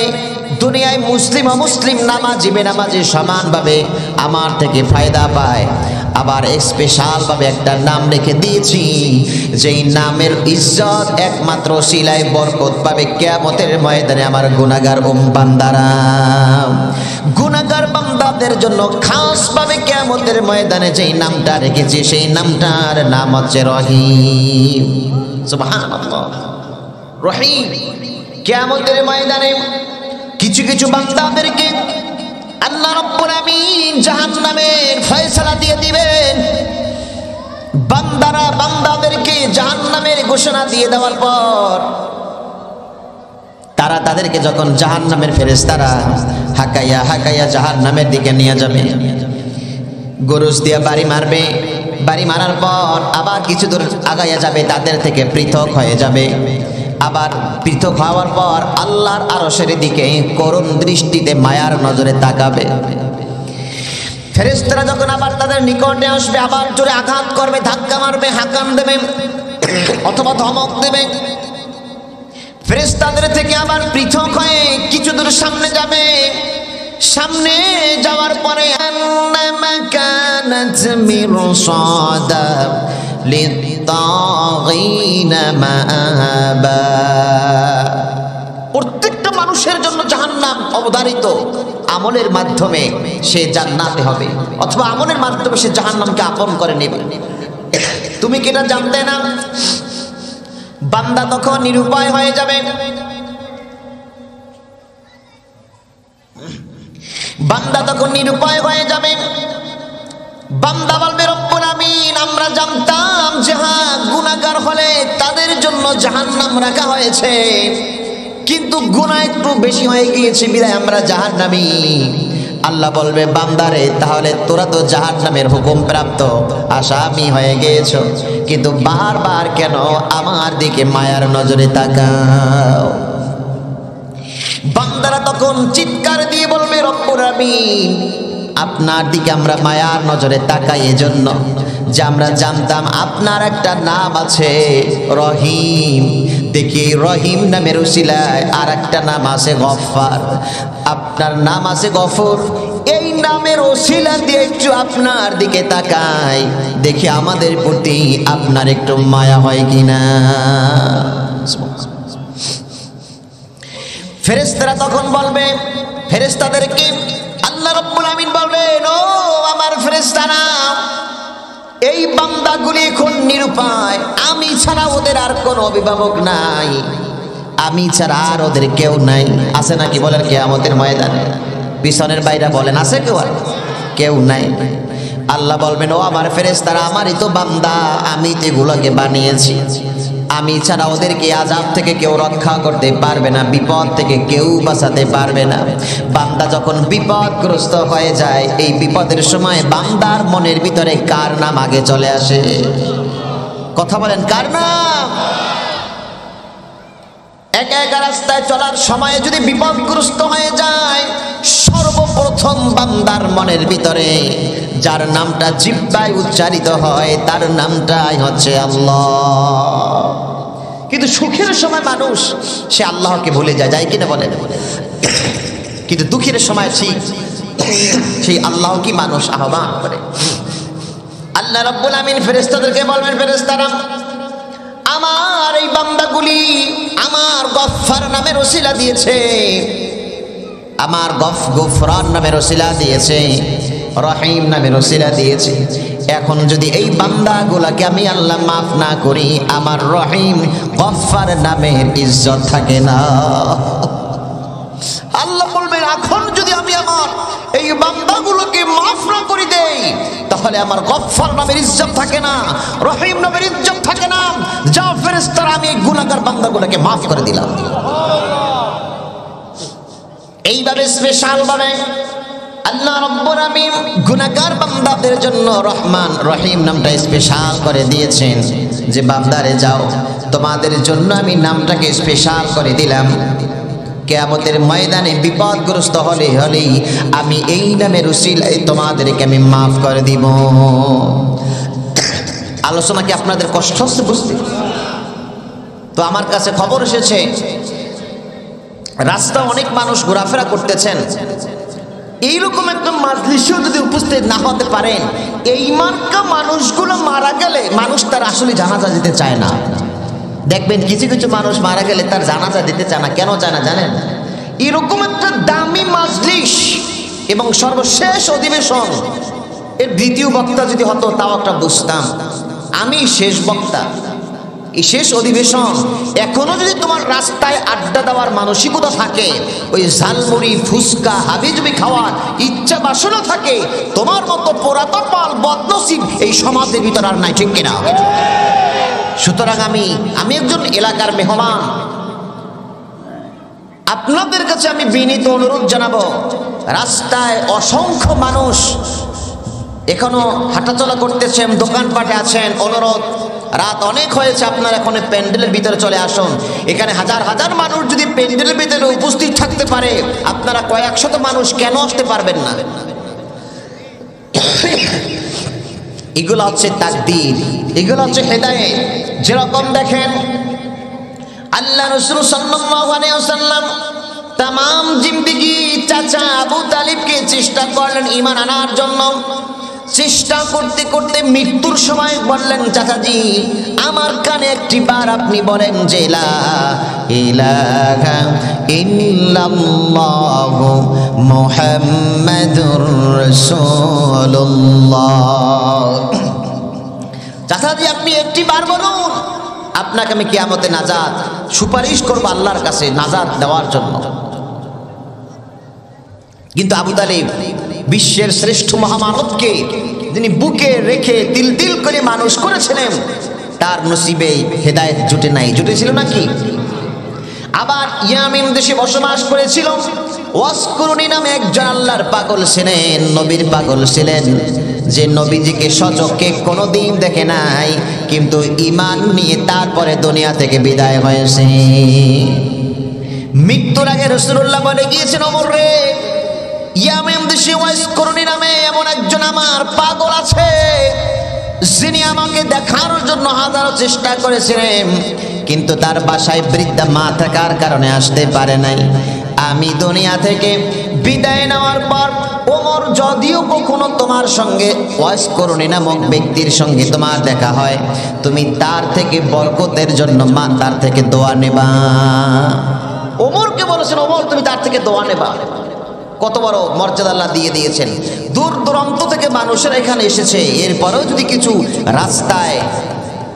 দুনিয়ায় মুসলিম অমুসলিম নামাজি বেনামাজি সমানভাবে আমার থেকে ফায়দা পায়। আবার স্পেশাল ভাবে একটা নাম রেখে দিয়েছি, যেই নামের ইজ্জত একমাত্র সিলাই বরকত পাবে কিয়ামতের ময়দানে আমার গুনাহগার বান্দারা। গুনাহগার বান্দাদের জন্য খাস ভাবে কিয়ামতের ময়দানে যেই নামটা রেখেছি সেই নামটার নাম হচ্ছে রহিম। সুবহানাল্লাহ, রহিম। কিয়ামতের ময়দানে কিছু কিছু বান্দাদেরকে আল্লাহ রাব্বুল আমিন জাহান্নামের ফয়সালা দিয়ে দিবেন। বান্দারা বান্দাদেরকে জাহান্নামের ঘোষণা দিয়ে দেওয়ার পর তারা তাদেরকে যখন জাহান্নামের ফেরেশতারা হাকাইয়া হাকাইয়া জাহান্নামের দিকে নিয়ে যাবে, গরুজ দিয়ে বাড়ি মারবে, বাড়ি মারার পর আবার কিছু দূর আগাইয়া যাবে, তাদের থেকে পৃথক হয়ে যাবে। আবার পৃথক হওয়ার পর আল্লাহর আরশের দিকে করুণ দৃষ্টিতে মায়ার নজরে তাকাবে। ফেরেশতারা যখন আবার তাদের নিকটে আসবে, আবার জোরে আঘাত করবে, ধাক্কা মারবে, হাকান দেবে অথবা ধমক দেবে। ফেরেশতাদের থেকে আবার পৃথক হয়ে কিছু দূর সামনে যাবে। সামনে যাওয়ার পরে প্রত্যেকটা মানুষের জন্য জাহান্নাম অবধারিত, আমলের মাধ্যমে সে জান্নাতে হবে অথবা আমলের মাধ্যমে সে জাহান্নামকে আপন করে নেবে। তুমি কি এটা জানতে না? বান্দা তখন নিরুপায় হয়ে যাবে, বান্দা তখন নিরুপায় হয়ে যাবে। বান্দা বলবে রব্বুল আমিন আমরা জানতাম যে হ্যাঁ গুনাহগার হলে তাদের জন্য জাহান্নাম রাখা হয়েছে, কিন্তু গুনাহ একটু বেশি হয়ে গিয়েছে বিধায় আমরা জাহান্নামী। আল্লাহ বলবে বান্দারে তাহলে তোরা তো জাহান্নামের হুকুম প্রাপ্ত আসামি হয়ে গিয়েছো, কিন্তু বারবার কেন আমার দিকে মায়ার নজরে তাকাও? বান্দারা তখন চিৎকার দিয়ে বলবে রব্বুল আমিন আপনার দিকে আমরা মায়ার নজরে তাকাই এজন্য যে আমরা জানতাম আপনার একটা নাম আছে রহিম। দেখি রহিম নামের উসিলায় আর একটা নাম আছে গফফার, আপনার নাম আছে গফুর। এই নামের ওসিলা দিয়ে একটু আপনার দিকে তাকাই, দেখি আমাদের প্রতি আপনার একটু মায়া হয় কিনা। ফেরেশতারা তখন বলবে, ফেরেশতাদেরকে আল্লাহ রাব্বুল আমিন বলবেন ও আমার ফেরেশতারা এই বান্দাগুলি এখন নিরুপায়, আমি ছাড়া ওদের আর কোনো অভিভাবক নাই, আমি ছাড়া আর ওদের কেউ নাই। আছে নাকি বলেন কিয়ামতের ময়দানে? পিছনের বাইরে বলেন আছে কেউ? আর কেউ নাই। আল্লাহ বলবেন ও আমার ফেরেশতারা আমারই তো বান্দা, আমি তো এগুলোকে বানিয়েছি, আমি ছাড়া ওদেরকে আযাব থেকে কেউ রক্ষা করতে পারবে না, বিপদ থেকে কেউ বাঁচাতে পারবে না। বান্দা যখন বিপদগ্রস্ত হয়ে যায়, এই বিপদের সময় বান্দার মনের ভিতরে কার নাম আগে চলে আসে? কথা বলেন কার নাম? একা একা রাস্তায় চলার সময় যদি বিপদগ্রস্ত হয়ে যায়, সর্বপ্রথম বান্দার মনের ভিতরে যার নামটা জিহ্বায় উচ্চারিত হয় তার নামটাই হচ্ছে আল্লাহ। কিন্তু সুখের সময় মানুষ সে আল্লাহকে ভুলে যায়, যায় কিনা বলেন? কিন্তু দুঃখের সময় ঠিক সেই আল্লাহ কি মানুষ আহ্বান করে। আল্লাহ রাব্বুল আমিন ফেরেশতাদেরকে বলবেন ফেরেশতারা আমার বান্দাগুলি আমার গফফার নামের ওসিলা দিয়েছে, আমার গফরান নামের ওসিলা দিয়েছে, রহিম নামের ওসিলা দিয়েছে। এখন যদি এই বান্দাগুলাকে আমি আল্লাহ মাফ না করি, আমার রহিম গফফার নামের ইজ্জত থাকে না। আল্লাহ বলবেন এখন যদি আমি আমার এই বান্দাগুলোকে মাফ না করে দেই, তাহলে আমার গফফার নামের ইজ্জত থাকে না, রহিম নামের ইজ্জত থাকে না। যা ফেরেশতারা, আমি এই গুনাহগার বান্দাগুলোকে মাফ করে দিলাম। এইভাবে স্পেশাল ভাবে আল্লাহ রাব্বুল আলামিন গুনাহগার বান্দাদের জন্য রহমান রহিম নামটা স্পেশাল করে দিয়েছেন, যে বান্দারে যাও, তোমাদের জন্য আমি নামটাকে স্পেশাল করে দিলাম। কিয়ামতের ময়দানে বিপদগ্রস্ত হলেই আমি এই নামের উসিলায় তোমাদেরকে আমি মাফ করে দিব। আলোচনা কি আপনাদের কষ্ট হচ্ছে বুঝতে? তো আমার কাছে খবর এসেছে, রাস্তা অনেক মানুষ ঘোরাফেরা করতেছেন, এইরকম একটা মাজলিসেও যদি উপস্থিত না হতে পারেন, এই মার্কা মানুষগুলো মারা গেলে মানুষ তার আসলে জানাজা দিতে চায় না। দেখবেন কিছু কিছু মানুষ মারা গেলে তার জানাজা দিতে চায় না। কেন চায় না জানেন? এরকম একটা দামি মাজলিস এবং সর্বশেষ অধিবেশন, এর দ্বিতীয় বক্তা যদি হতো তাও একটা বুঝতাম, আমি শেষ বক্তা। এই শেষ অধিবেশন, এখনো যদি তোমার রাস্তায় আড্ডা দেওয়ার মানসিকতা থাকে, ওই ঝালমুড়ি ফুচকা হাবিজবি খাওয়ার ইচ্ছা বাসনা থাকে, তোমার মতো পোড়াতপাল বদনসিব এই সমাজের ভিতর আর নাই, ঠিক কিনা? সুতরাং আমি একজন এলাকার মেহমান, আপনাদের কাছে আমি বিনীত অনুরোধ জানাবো, রাস্তায় অসংখ্য মানুষ এখনো হাঁটাচলা করতেছেন, দোকানপাটে আছেন, অনুরোধ, রাত অনেক হয়েছে, আপনারা এখন প্যান্ডেলের ভিতরে চলে আসুন। এখানে হাজার হাজার মানুষ যদি প্যান্ডেলের ভিতরে উপস্থিত থাকতে পারে, আপনারা কয়েকশত মানুষ কেন আসতে পারবেন না? এগুলো হচ্ছে তাকদীর, এগুলো হচ্ছে হেদায়েত। যেরকম দেখেন আল্লাহ রাসূল সাল্লাল্লাহু আলাইহি ওয়াসাল্লাম তামাম জিন্দেগি চাচা আবু তালিবকে চেষ্টা করলেন ঈমান আনার জন্য। চেষ্টা করতে করতে মৃত্যুর সময় বললেন, চাচাজি আমার কানে একটি বার আপনি বলেন যে লা ইলাহা ইল্লাল্লাহু মুহাম্মাদুর রাসূলুল্লাহ। চাচাজি আপনি একটি বার বলুন, আপনাকে আমি কিয়ামতে নাজাত সুপারিশ করব আল্লাহর কাছে নাজাত দেওয়ার জন্য। কিন্তু আবু তালিব বিশ্বের শ্রেষ্ঠ মহামানবকে যিনি বুকে রেখে তিল তিল করে মানুষ করেছিলেন, তার নসিবে হেদায়েত জুটে নাই। জুটেছিল নাকি? আবার ইয়ামিন দেশে বসবাস করেছিল, ওয়াসকুরুনি নামে একজন আল্লাহর পাগল ছিলেন, নবীর পাগল ছিলেন, যে নবীজিকে সচক্ষে কোনোদিন দেখে নাই, কিন্তু ঈমান নিয়ে তারপরে দুনিয়া থেকে বিদায় হয়েছে। মৃত্যুর আগে রাসূলুল্লাহ বলে গিয়েছেন, ওমর রে, ইয়ামেন দেশে ওয়াসকুরুনি নামে এমন একজন আমার পাগল আছে, যিনি আমাকে দেখার জন্য হাজারো চেষ্টা করেছিলেন, কিন্তু তার বাসায় বৃদ্ধা মা থাকার কারণে আসতে পারে নাই। আমি দুনিয়া থেকে বিদায় নেওয়ার পর ওমর, যদিও কখনো তোমার সঙ্গে ওয়াসকুরুনি নামক ব্যক্তির সঙ্গে তোমার দেখা হয়, তুমি তার থেকে বরকতের জন্য মা তার থেকে দোয়া নেবা। ওমরকে বলেছেন, ওমর তুমি তার থেকে দোয়া নেবা। কত বড় মর্যাদা আল্লাহ দিয়ে দিয়েছেন। দূর দূরান্ত থেকে মানুষের এখানে এসেছে, এরপরেও যদি কিছু রাস্তায়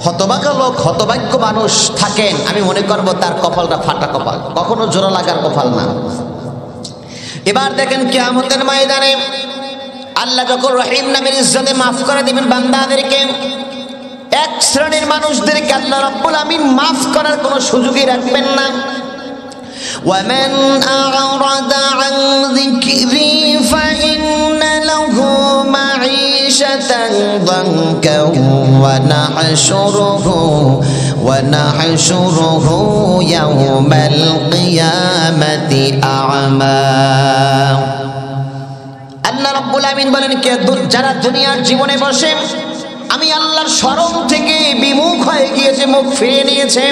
হতভাগা লোক, হতভাগ্য মানুষ থাকেন, আমি মনে করব তার কপালটা ফাটা কপাল, কখনো জোড়া লাগার কপাল না। এবার দেখেন কিয়ামতের ময়দানে আল্লাহ যখন রহিম নামের ইজ্জতে মাফ করে দিবেন বান্দাদেরকে, এক শ্রেণীর মানুষদেরকে আল্লাহ রাব্বুল আমিন মাফ করার কোনো সুযোগই রাখবেন না। ومن أعرض عن ذكري فإن له معيشة ضنكا ونحشره يوم القيامة أعمى। আল্লাহ রাব্বুল আমিন বলেন, কে যারা দুনিয়ার জীবনে বসে আমি আল্লাহর স্মরণ থেকে বিমুখ হয়ে গিয়েছে, মুখ ফিরিয়ে নিয়েছে,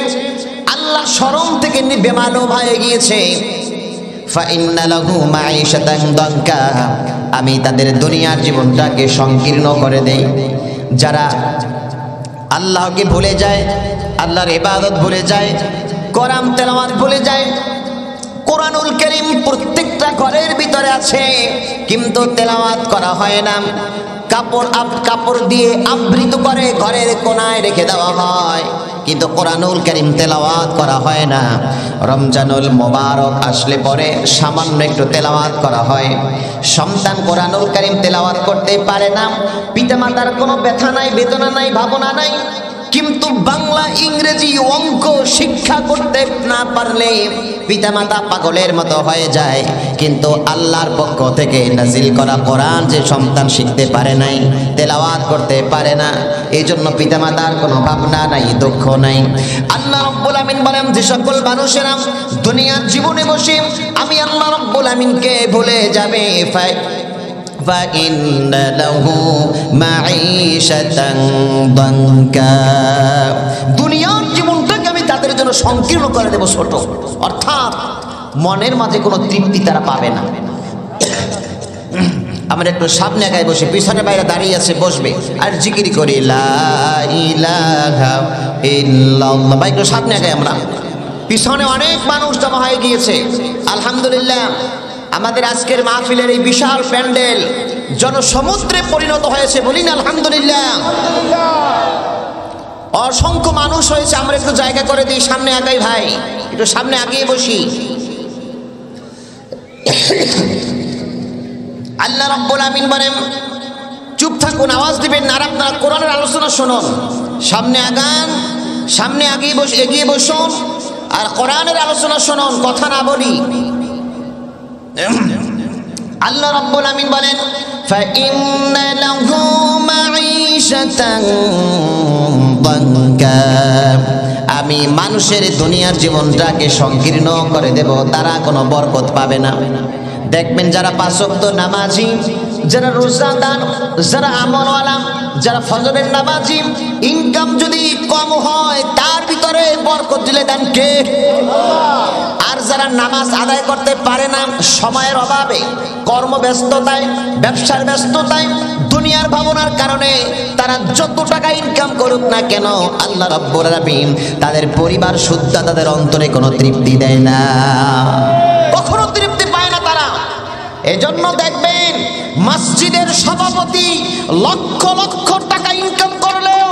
আল্লাহ শরম থেকে বেমালুম হয়ে গিয়েছে, ফাইন্না লাহু মাঈশাতান দানকা, আমি তাদের দুনিয়ার জীবনটাকে সংকীর্ণ করে দেই। যারা আল্লাহকে ভুলে যায়, আল্লাহর ইবাদত ভুলে যায়, কোরআন তেলাওয়াত ভুলে যায়। কোরআনুল কারীম প্রত্যেকটা ঘরের ভিতরে আছে, কিন্তু তেলাওয়াত করা হয় না। কাপড় দিয়ে আবৃত করে ঘরের কোনায় রেখে দেওয়া হয়, কিন্তু কোরআনুল কারীম তেলাওয়াত করা হয় না। রমজানুল মোবারক আসলে পরে সামান্য একটু তেলাওয়াত করা হয়। সন্তান কোরআনুল কারীম তেলাওয়াত করতে পারে না, পিতামাতার কোনো ব্যথা নাই, বেদনা নাই, ভাবনা নাই, কিন্তু বাংলা, ইংরেজি, অঙ্ক শিক্ষা করতে না পারলে পিতামাতা পাগলের মতো হয়ে যায়। কিন্তু আল্লাহর পক্ষ থেকে নাজিল করা কোরআন যে সন্তান শিখতে পারে নাই, তেলাওয়াত করতে পারে না, এই জন্য পিতামাতার কোনো ভাবনা নাই, দুঃখ নাই। আল্লাহ রাব্বুল আমিন বলেন, যে সকল মানুষেরা দুনিয়ার জীবনে বসে আমি আল্লাহ রাব্বুল আমিনকে ভুলে যাবে, فَإِنَّ لَهُ مَعِيشَةً ضَنكًا, দুনিয়ার জীবনটাকে আমি তাদের জন্য সংকীর্ণ করে দেব, ছোট। অর্থাৎ মনের মাঝে কোনো তৃপ্তি তারা পাবে না। আমরা একটু সামনে আগায় বসে, পিছনে বাইরে দাঁড়িয়ে আছে, বসবে আর জিকির করি লা ইলাহা ইল্লাল্লাহ। ভাই একটু সামনে আগায়, আমরা পিছনে অনেক মানুষ জমা হয়ে গিয়েছে। আলহামদুলিল্লাহ, আমাদের আজকের মাহফিলের এই বিশাল প্যান্ডেল জনসমুদ্রে পরিণত হয়েছে, বলিন আলহামদুলিল্লাহ। অসংখ্য মানুষ হয়েছে, আমরা একটু জায়গা করে দিই, সামনে আগাই ভাই, একটু সামনে আগিয়ে বসি। আল্লাহ রাব্বুল আমিন বলেন, চুপ থাকুন, আওয়াজ দিবেন না, আর আপনারা কোরআনের আলোচনা শুনুন। সামনে আগান, সামনে এগিয়ে বসুন আর কোরআনের আলোচনা শুনুন, কথা না বলি। আল্লাহ রাব্বুল আমিন বলেন, ফাইন্না লাহু মাঈশাতান দানকা, আমি মানুষের দুনিয়ার জীবনটাকে সংকীর্ণ করে দেব, তারা কোনো বরকত পাবে না। দেখবেন যারা পাঁচ ওয়াক্ত নামাজি, যারা রোজাদার, যারা আমলওয়ালা, যারা ফজরের নামাজি, ইনকাম যদি কম হয় তার ভিতরে বরকত দিলে দেন কে? আর যারা নামাজ আদায় করতে পারে না, সময়ের অভাবে, কর্মব্যস্ততায়, ব্যবসার ব্যস্ততায়, দুনিয়ার ভাবনার কারণে তারা যত টাকা ইনকাম করুক না কেন, আল্লাহ রাব্বুল আলামিন তাদের পরিবার সুদ্ধা তাদের অন্তরে কোনো তৃপ্তি দেয় না, কখনো তৃপ্তি পায় না তারা। এজন্য দেখবেন মসজিদের সভাপতি লক্ষ লক্ষ টাকা ইনকাম করলেও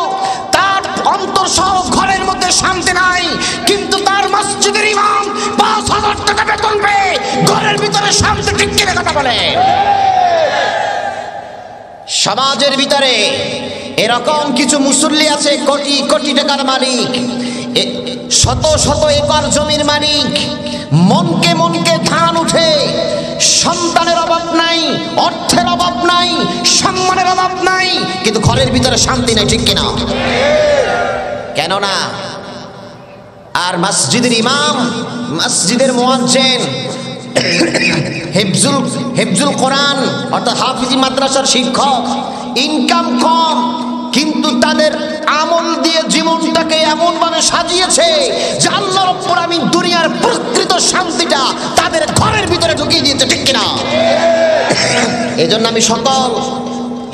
তার অন্তর সহ ঘরের মধ্যে শান্তি নাই, কিন্তু তার মসজিদের ইমাম ৫,০০০ টাকা বেতন পেয়ে ঘরের ভিতরে শান্তি, ঠিক কিনা কথা বলে? সমাজের ভিতরে এরকম কিছু মুসল্লি আছে, কোটি কোটি টাকার মালিক, শত শত একর জমির মালিক, মনকে মনকে ধান উঠে, সন্তানের অভাব নাই, অর্থের অভাব নাই, সম্মানের অভাব নাই, কিন্তু ঘরের ভিতরে শান্তি নাই, ঠিক কিনা? কেন না? আর মসজিদের ইমাম, মসজিদের মুয়াজ্জিন, হিফজুল কোরআন অর্থাৎ হাফিজি মাদ্রাসার শিক্ষক, ইনকাম কম, কিন্তু তাদের আমল দিয়ে জীবনটাকে এমন ভাবে সাজিয়েছে যে আল্লাহ রাব্বুল আমিন দুনিয়ার প্রকৃত শান্তিটা তাদের ঘরের ভিতরে ঢুকিয়ে দিয়েছে, ঠিক কিনা? এজন্য আমি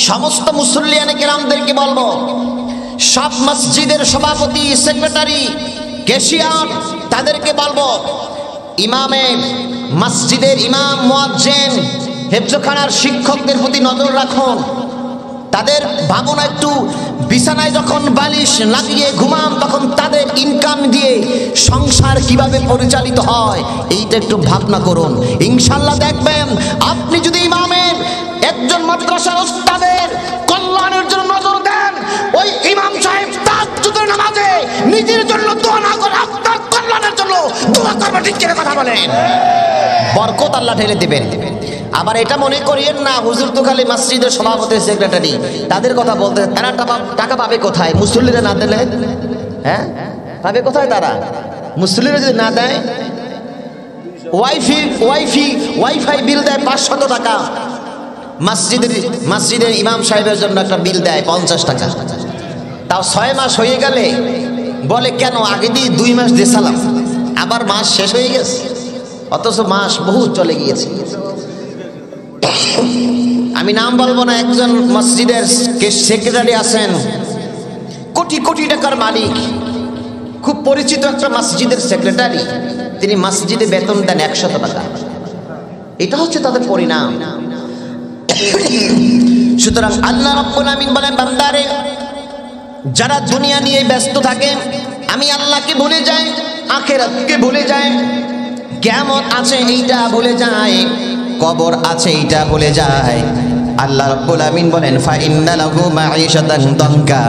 সমস্ত মুসল্লিয়ানে কেরামদেরকে বলবো, সব মসজিদের সভাপতি, সেক্রেটারি, ক্যাশিয়ার, তাদেরকে বলবো, মসজিদের ইমাম, মুয়াজ্জিন, হেফজখানার শিক্ষকদের প্রতি নজর রাখুন। তাদের ভাবনা একটু, বিছানায় যখন বালিশ লাগিয়ে ঘুমান তখন তাদের ইনকাম দিয়ে সংসার কিভাবে পরিচালিত হয় এইটা একটু ভাবনা করুন। ইনশাআল্লাহ দেখবেন আপনি যদি ইমামের, একজন মাদ্রাসার ওস্তাদের কল্যাণের জন্য নজর দেন, ওই ইমাম সাহেব তাহাজ্জুদের নামাজে নিজের জন্য দোয়া না করে আপনার কল্যাণের জন্য দোয়া করবে, ঠিক কিনা কথা বলেন? বরকত আল্লাহ ঢেলে দিবেন। আবার এটা মনে করিয়েন না হুজুর তো খালি মসজিদের সভাপতি, সেক্রেটারি, তাদের কথা বলতে, তারা টাকা পাবে কোথায়? মুসল্লিরা না দিলে, হ্যাঁ পাবে কোথায় তারা? মুসল্লিরা যদি না দেয়, ওয়াইফাই বিল দেয় ৫০০ টাকা, মসজিদের ইমাম সাহেবের জন্য একটা বিল দেয় ৫০ টাকা, তাও ৬ মাস হয়ে গেলে বলে কেন আগে দিয়ে ২ মাস দিয়েছিলাম, আবার মাস শেষ হয়ে গেছে, অথচ মাস বহু চলে গিয়েছে। আমি নাম বলবো না, একজন মসজিদের সেক্রেটারি আছেন, কোটি কোটি টাকার মালিক, খুব পরিচিত একটা মসজিদের সেক্রেটারি, তিনি মসজিদে বেতন দেন 100 টাকা। এটা হচ্ছে তাদের পরিণাম। সুতরাং আল্লাহ রাব্বুল আমিন বলেন, বান্দারে যারা দুনিয়া নিয়ে ব্যস্ত থাকে, আমি আল্লাহকে ভুলে যাই, আখিরাতকে ভুলে যায়, কিয়ামত আছে এইটা ভুলে যায়, কবর আছে এইটা ভুলে যায়, আল্লাহ রাব্বুল আমিন বলেন ফা ইন্না লাহু মাঈশাতান দানকা,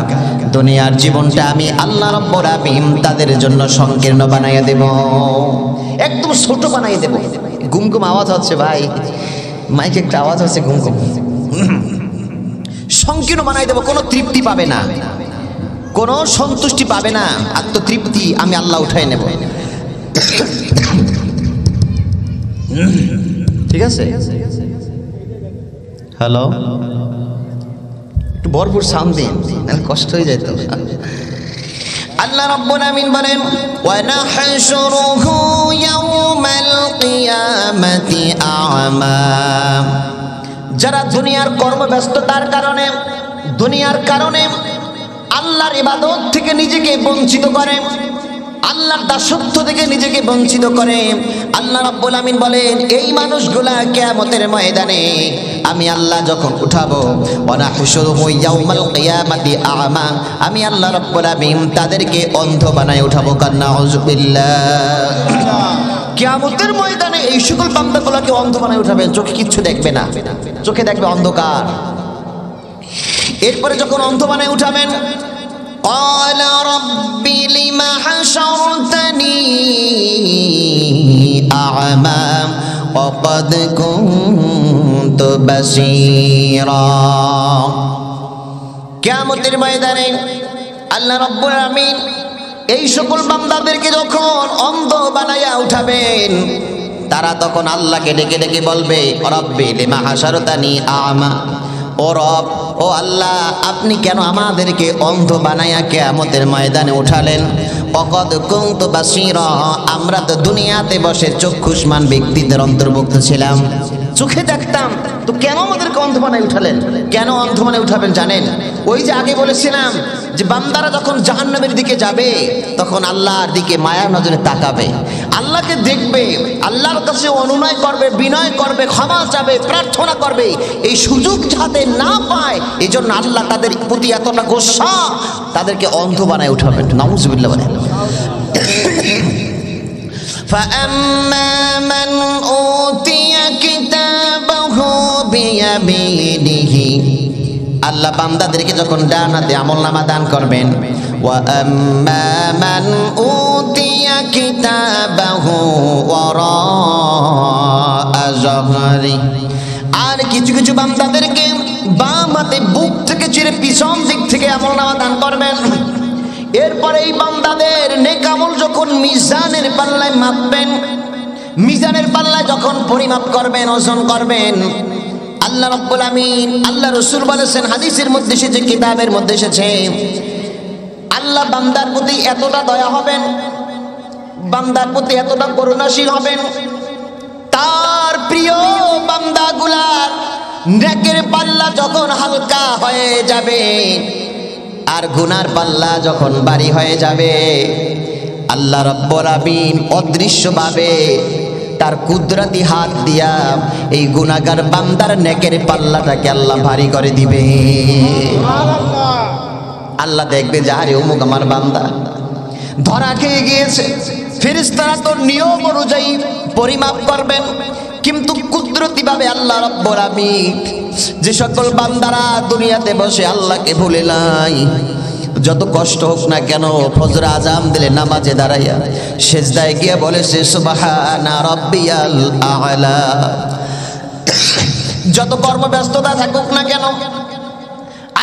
দুনিয়ার জীবনটা আমি আল্লাহ রাব্বুল আমিন তাদের জন্য সংকীর্ণ বানাইয়া দেব, একদম ছোট বানাইয়া দেব। গুমগুম আওয়াজ হচ্ছে ভাই, মাইকে একটা আওয়াজ হচ্ছে গুমগুম। সংকীর্ণ বানাই দেব, কোনো তৃপ্তি পাবে না, কোনো সন্তুষ্টি পাবে না, আত্মতৃপ্তি আমি আল্লাহ উঠাই নেব। ঠিক আছে? হ্যালো, একটু ভরপুর সাউন্ড দিন, নাহলে কষ্ট হয়ে যায় তো। আল্লাহ রাব্বুল আমিন বলেন ওয়া নাহশুরুহু ইয়াওমাল কিয়ামাতি আ'মা, যারা দুনিয়ার কর্মব্যস্ততার কারণে, দুনিয়ার কারণে আল্লাহর ইবাদত থেকে নিজেকে বঞ্চিত করে, আল্লাহর দাসত্ব থেকে নিজেকে বঞ্চিত করে, আল্লাহ রাব্বুল আমিন বলেন এই মানুষগুলা কিয়ামতের ময়দানে আমি আল্লাহ যখন উঠাবো, ওয়া নাহশুরুহু ইয়াওমাল কিয়ামাতি আ'মা, আমি আল্লাহ রাব্বুল আমিন তাদেরকে অন্ধ বানায় উঠাবো। কান্না আউযুবিল্লাহ। কিয়ামতের ময়দানে এই সকল বান্দাগুলোকে অন্ধ বানায় উঠাবেন, চোখে কিচ্ছু দেখবে না, চোখে দেখবে অন্ধকার। এরপরে যখন অন্ধ বানায় উঠাবেন, قال رب لم حشرتني أعمى وقد كنت بصيرا, কিয়ামতের ময়দানে আল্লাহ রাব্বুল আমিন এই সকল বান্দাদেরকে যখন অন্ধ বানায়া উঠাবেন, তারা তখন আল্লাহকে ডেকে ডেকে বলবে রব্বি লিমা হাশারতানি আ'মা, ও রব, ও আল্লাহ, আপনি কেন আমাদেরকে অন্ধ বানায়া কিয়ামতের ময়দানে উঠালেন? ওয়াকাদ কুনতু বাসীরা, আমরা তো দুনিয়াতে বসে চক্ষুষ্মান ব্যক্তিদের অন্তর্ভুক্ত ছিলাম, চোখে দেখতাম, তো কেন আমাদেরকে অন্ধ বানায় উঠালেন? কেন অন্ধ বানায় উঠাবেন জানেন? ওই যে আগে বলেছিলাম যে বান্দারা যখন জাহান্নামের দিকে যাবে তখন আল্লাহর দিকে মায়ার নজরে তাকাবে, আল্লাহকে দেখবে, আল্লাহর কাছে অনুনয় করবে, বিনয় করবে, ক্ষমা চাবে, প্রার্থনা করবে। এই সুযোগ যাতে না পায় এই জন্য আল্লাহ তাদের প্রতি এতটা গোসা, তাদেরকে অন্ধ বানায় উঠাবেন। নাউযুবিল্লাহ বলেন। فَأَمَّا مَنْ أُوتِيَ كِتَابَهُ بِيَمِينِهِ, আল্লাহ বান্দাদেরকে যখন ডান হাতে আমলনামা দান করবেন, وَأَمَّا مَنْ أُوتِيَ كِتَابَهُ وَرَاءَ ظَهْرِهِ, আর কিছু কিছু বান্দাদেরকে বাম হাতে বুক থেকে চিরে পিছন দিক থেকে আমলনামা দান করবেন। এরপরে এই বান্দাদের নেক আমল যখন মিজানের পাল্লায় মাপবেন, মিজানের পাল্লায় যখন পরিমাপ করবেন, ওজন করবেন, আল্লাহ রাব্বুল আমিন, আল্লাহ রাসূল বলেছেন, হাদিসের মধ্যে এসেছে, কিতাবের মধ্যে এসেছে, আল্লাহ বান্দার প্রতি এতটা দয়া হবেন, বান্দার প্রতি এতটা করুণাশীল হবেন, তার প্রিয় বান্দাগুলার নেকের পাল্লা যখন হালকা হয়ে যাবে আর গুনার পাল্লা যখন ভারী হয়ে যাবে, আল্লাহ রাব্বুল আমিন অদৃশ্যভাবে তার কুদরতি হাত দিয়া এই গুনাহগার বান্দার নেকের পাল্লাটাকে আল্লাহ ভারী করে দিবে। আল্লাহ দেখবে যে আরে অমুক আমার বান্দা ধরা খেয়ে গিয়েছে, ফেরেশতারা তো নিয়ম অনুযায়ী পরিমাপ করবেন, কিন্তু কুদরতি ভাবে আল্লাহ রাব্বুল আমিন যে সকল বান্দারা দুনিয়াতে বসে আল্লাহকে ভুলে নাই, যত কষ্ট হোক না কেন, ফজর আজান দিলে নামাজে দাঁড়াইয়া সেজদায় গিয়ে বলেছে সুবহানা রাব্বিয়াল আ'লা, যত কর্মব্যস্ততা থাকুক না কেন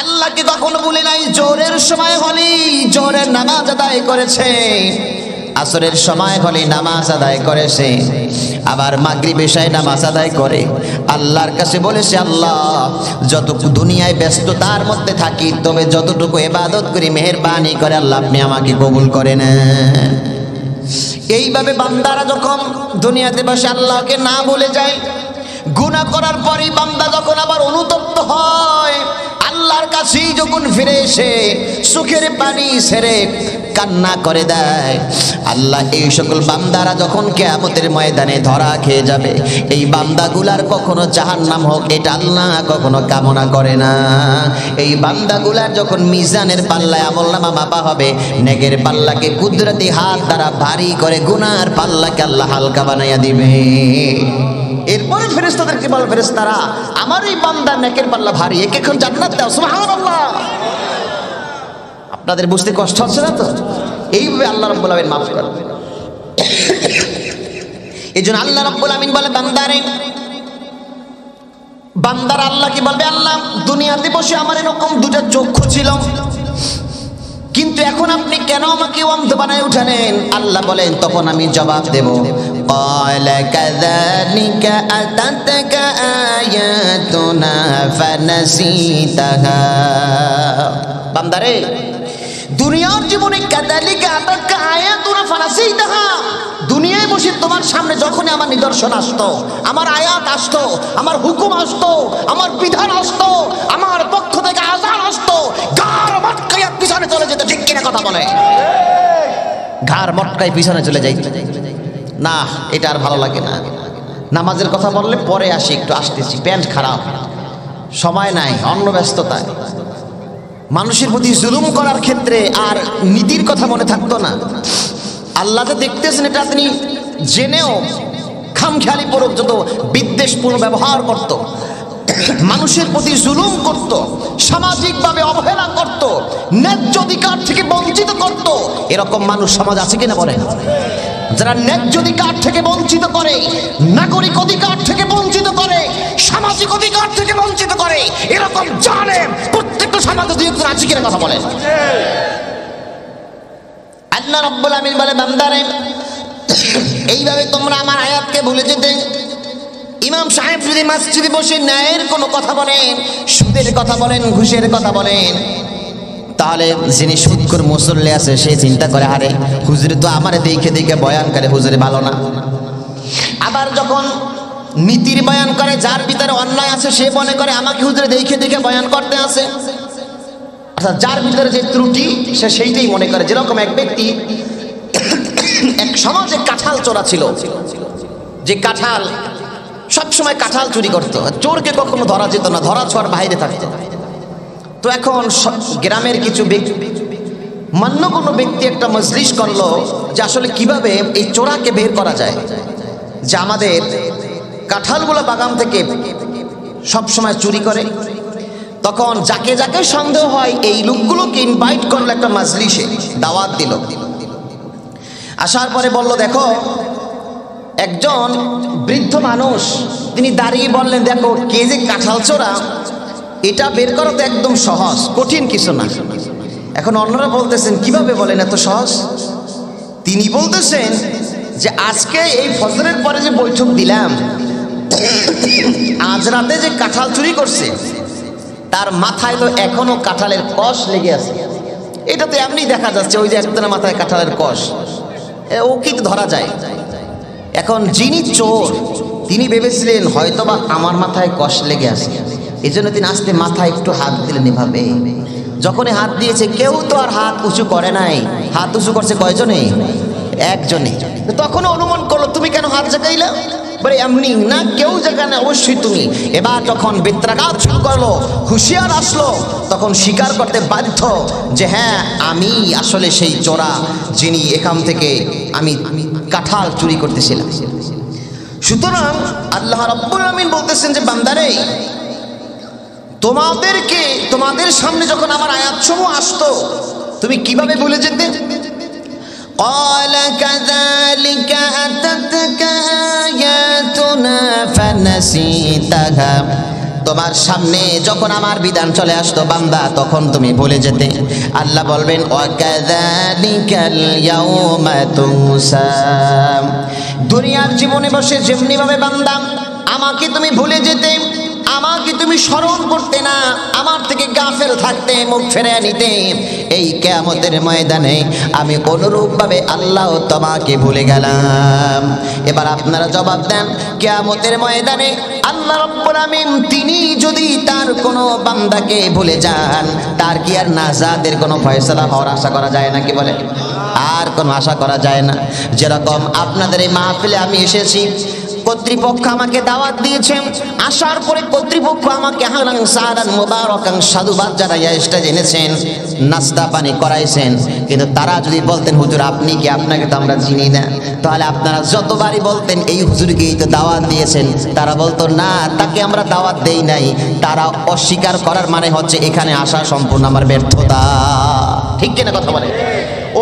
আল্লাহকে কখনো ভুলে নাই। জোহরের সময় হলেই জোহরের নামাজ আদায় করেছে, আসরের সময় হলে নামাজ আদায় করেছে, আবার মাগরিব এশায় নামাজ আদায় করে আল্লাহর কাছে বলেছে, আল্লাহ যতটুকু দুনিয়ায় ব্যস্ততার মধ্যে থাকি, তবে যতটুকু ইবাদত করি মেহেরবানি করে আল্লাহ আপনি আমাকে কবুল করে নেন। এইভাবে বান্দারা যখন দুনিয়াতে বসে আল্লাহকে না ভুলে যায়, গুনাহ করার পরই বান্দা যখন আবার অনুতপ্ত হয়, আল্লাহর কাছেই যখন ফিরে এসে চোখের পানি ছেড়ে কান্না করে দেয়, আল্লাহ এই সকল বান্দারা যখন কিয়ামতের ময়দানে ধরা খেয়ে যাবে, এই বান্দাগুলার কখনো জাহান্নাম হোক এটা আল্লাহ কখনো কামনা করে না। এই বান্দাগুলার যখন মিজানের পাল্লায় আমলনামা মাপা হবে, নেকের পাল্লাকে কুদরতি হাত দ্বারা ভারী করে গুনার পাল্লাকে আল্লাহ হালকা বানাইয়া দিবে। এরপরে ফেরেশতাদেরকে বল, ফেরেশতারা আমার এই বান্দার নেকের পাল্লা ভারী, একে এখন জান্নাত দাও। সুবহানাল্লাহ। আপনাদের বুঝতে কষ্ট হচ্ছে না তো? এইভাবে আল্লাহ রাব্বুল আমিন মাফ করেন। এইজন্য আল্লাহ রাব্বুল আমিন বলে বান্দারে, বান্দার আল্লাহ কি বলবে, আল্লাহ দুনিয়াতে বসে আমার এরকম দুটো চক্ষু ছিল, কিন্তু এখন আপনি কেন আমাকে অন্ধ বানায় উঠালেন? আল্লাহ বলেন, তখন আমি জবাব দেব, ক্বালা কাযালিকা আতাতকা আয়াতুনা ফানাসিতাহা। বান্দারে, দুনিয়ার জীবনে কাযালিকা আতাতকা আয়াতুনা ফানাসিতাহা, দুনিয়ায় বসে তোমার সামনে যখনই আমার নিদর্শন আসতো, আমার আয়াত আসতো, আমার হুকুম আসতো, আমার বিধান আসতো, আমার পক্ষ থেকে আযান আসতো, ঘাড় মটকাইয়া পিছনে চলে যেত। ঠিক কিনা কথা বলে? ঘাড় মটকাই পিছনে চলে যাই না, এটা আর ভালো লাগে না। নামাজের কথা বললে পরে আসি, একটু আসতেছি, প্যান্ট খারাপ, সময় নাই, অন্য ব্যস্ততায়। মানুষের প্রতি জুলুম করার ক্ষেত্রে আর নীতির কথা মনে থাকতো না। আল্লাহ তো দেখতেছেন, এটা তিনি জেনেও খামখেয়ালি পূর্বক যত বিদ্বেষপূর্ণ ব্যবহার করত, মানুষের প্রতি জুলুম করত, সামাজিকভাবে অবহেলা করত, ন্যায্য অধিকার থেকে বঞ্চিত করত, এরকম মানুষ সমাজ আছে কিনা বলেন? যারা ন্যায্য অধিকার থেকে বঞ্চিত করে, নাগরিক অধিকার থেকে বঞ্চিত করে, সামাজিক অধিকার থেকে বঞ্চিত করে, এরকম জালেম প্রত্যেকটা সমাজে দুই একজন আছে কিনা কথা বলেন? আল্লাহ রাব্বুল আমিন বলে, বান্দারে এইভাবে তোমরা আমার আয়াতকে ভুলে যেতে। ইমাম সাহেব যদি মসজিদে বসে ন্যায়ের কোনো কথা বলেন, সুদের কথা বলেন, ঘুষের কথা বলেন, তাহলে যিনি সুদখোর মুসল্লি আছে সে চিন্তা করে, আরে হুজুরে তো আমারে দেখে দেখে বয়ান করে, হুজুরে ভালো না। আবার যখন নীতির বয়ান করে, যার ভিতরে অন্যায় আছে সে মনে করে আমাকে হুজুরে দেখে দেখে বয়ান করতে আছে। অর্থাৎ যার ভিতরে যে ত্রুটি সে সেইটাই মনে করে। যেরকম এক ব্যক্তি এক সমাজে কাঁঠাল চোরা ছিল, যে কাঁঠাল সবসময় কাঁঠাল চুরি করত, চোরকে কখনো ধরা যেত না, ধরা ছোঁয়ার বাইরে থাকত। তো এখন গ্রামের কিছু মান্য কোনো ব্যক্তি একটা মজলিস করলো যে আসলে কিভাবে এই চোরাকে বের করা যায়, যে আমাদের কাঁঠালগুলো বাগান থেকে সবসময় চুরি করে। তখন যাকে যাকে সন্দেহ হয় এই লোকগুলোকে ইনভাইট করলো একটা মজলিসে, দাওয়াত দিল। আসার পরে বলল, দেখো একজন বৃদ্ধ মানুষ, তিনি দাঁড়িয়ে বললেন, দেখো কে যে কাঁঠাল চোরা, এটা বের করা তো একদম সহজ, কঠিন কিছু না। এখন অন্যরা বলতেছেন, কিভাবে বলেন এত সহজ? তিনি বলতেছেন যে আজকে এই ফজরের পরে যে বৈঠক দিলাম, আজ রাতে যে কাঁঠাল চুরি করছে তার মাথায় তো এখনো কাঁঠালের কষ লেগে আছে। এটা তো এমনি দেখা যাচ্ছে, ওই যে একজনের মাথায় কাঁঠালের কষ, ও কি ধরা যায়? এখন যিনি চোর তিনি ভেবেছিলেন হয়তোবা আমার মাথায় কষ লেগে আছে, এই জন্য তিনি আস্তে মাথায় একটু হাত দিলেন এভাবে। যখনই হাত দিয়েছে কেউ তো আর হাত উঁচু করে নাই, হাত উঁচু করছে কয়জনে? একজনে। তখনও অনুমান করলো, তুমি কেন হাত জাগাইলা? বলে এমনি না, কেউ জায়গা না, অবশ্যই তুমি। এবার যখন বেত্রাঘাত শুরু করলো, হুঁশিয়ার আসলো, তখন স্বীকার করতে বাধ্য যে হ্যাঁ আমি আসলে সেই চোরা, যিনি এখান থেকে আমি কাঁঠাল চুরি করতেছিলাম। সুতরাং আল্লাহ রাব্বুল আমিন বলতেছেন যে বান্দারে, তোমাদেরকে, তোমাদের সামনে যখন আমার আয়াতসমূহ আসতো তুমি কিভাবে ভুলে যেতে? قال كذلك أتتك آياتنا فنسيتها, তোমার সামনে যখন আমার বিধান চলে আসতো বান্দা তখন তুমি ভুলে যেতে। আল্লাহ বলবেন ওয়াকাযালিকাল ইয়াউমা তুনসা, দুনিয়ার জীবনে বসে যেমনি ভাবে বান্দা আমাকে তুমি ভুলে যেতে, আমাকে তুমি তুমি স্মরণ করতে না, আমার থেকে গাফেল থাকতে, মুখ ফিরে নিতে, এই কিয়ামতের ময়দানে আমি অনুরূপভাবে আল্লাহ তোমাকে ভুলে গেলাম। এবার আপনারা জবাব দেন, কিয়ামতের ময়দানে আল্লাহ রাব্বুল আমিন তিনি যদি তার কোনো বান্দাকে ভুলে যান, তার কি আর নাজাতের কোনো ফয়সালা হওয়ার আশা করা যায় নাকি? বলে আর কোনো আশা করা যায় না। যেরকম আপনাদের এই মাহফিলে আমি এসেছি, কর্তৃপক্ষ আমাকে দাওয়াত দিয়েছেন, আসার পরে কর্তৃপক্ষ আমাকে হালান সালান মুবারাকান সাধুবাদ জানাইয়া স্টেজে এনেছেন, নাস্তা পানি করাইছেন, কিন্তু তারা যদি বলতেন হুজুর আপনি কি, আপনাকে তো আমরা চিনি না, তাহলে আপনারা যতবারই বলতেন এই হুজুরকেই তো দাওয়াত দিয়েছেন, তারা বলতো না তাকে আমরা দাওয়াত দেই নাই। তারা অস্বীকার করার মানে হচ্ছে এখানে আসা সম্পূর্ণ আমার ব্যর্থতা। ঠিক কিনা কথা বলে?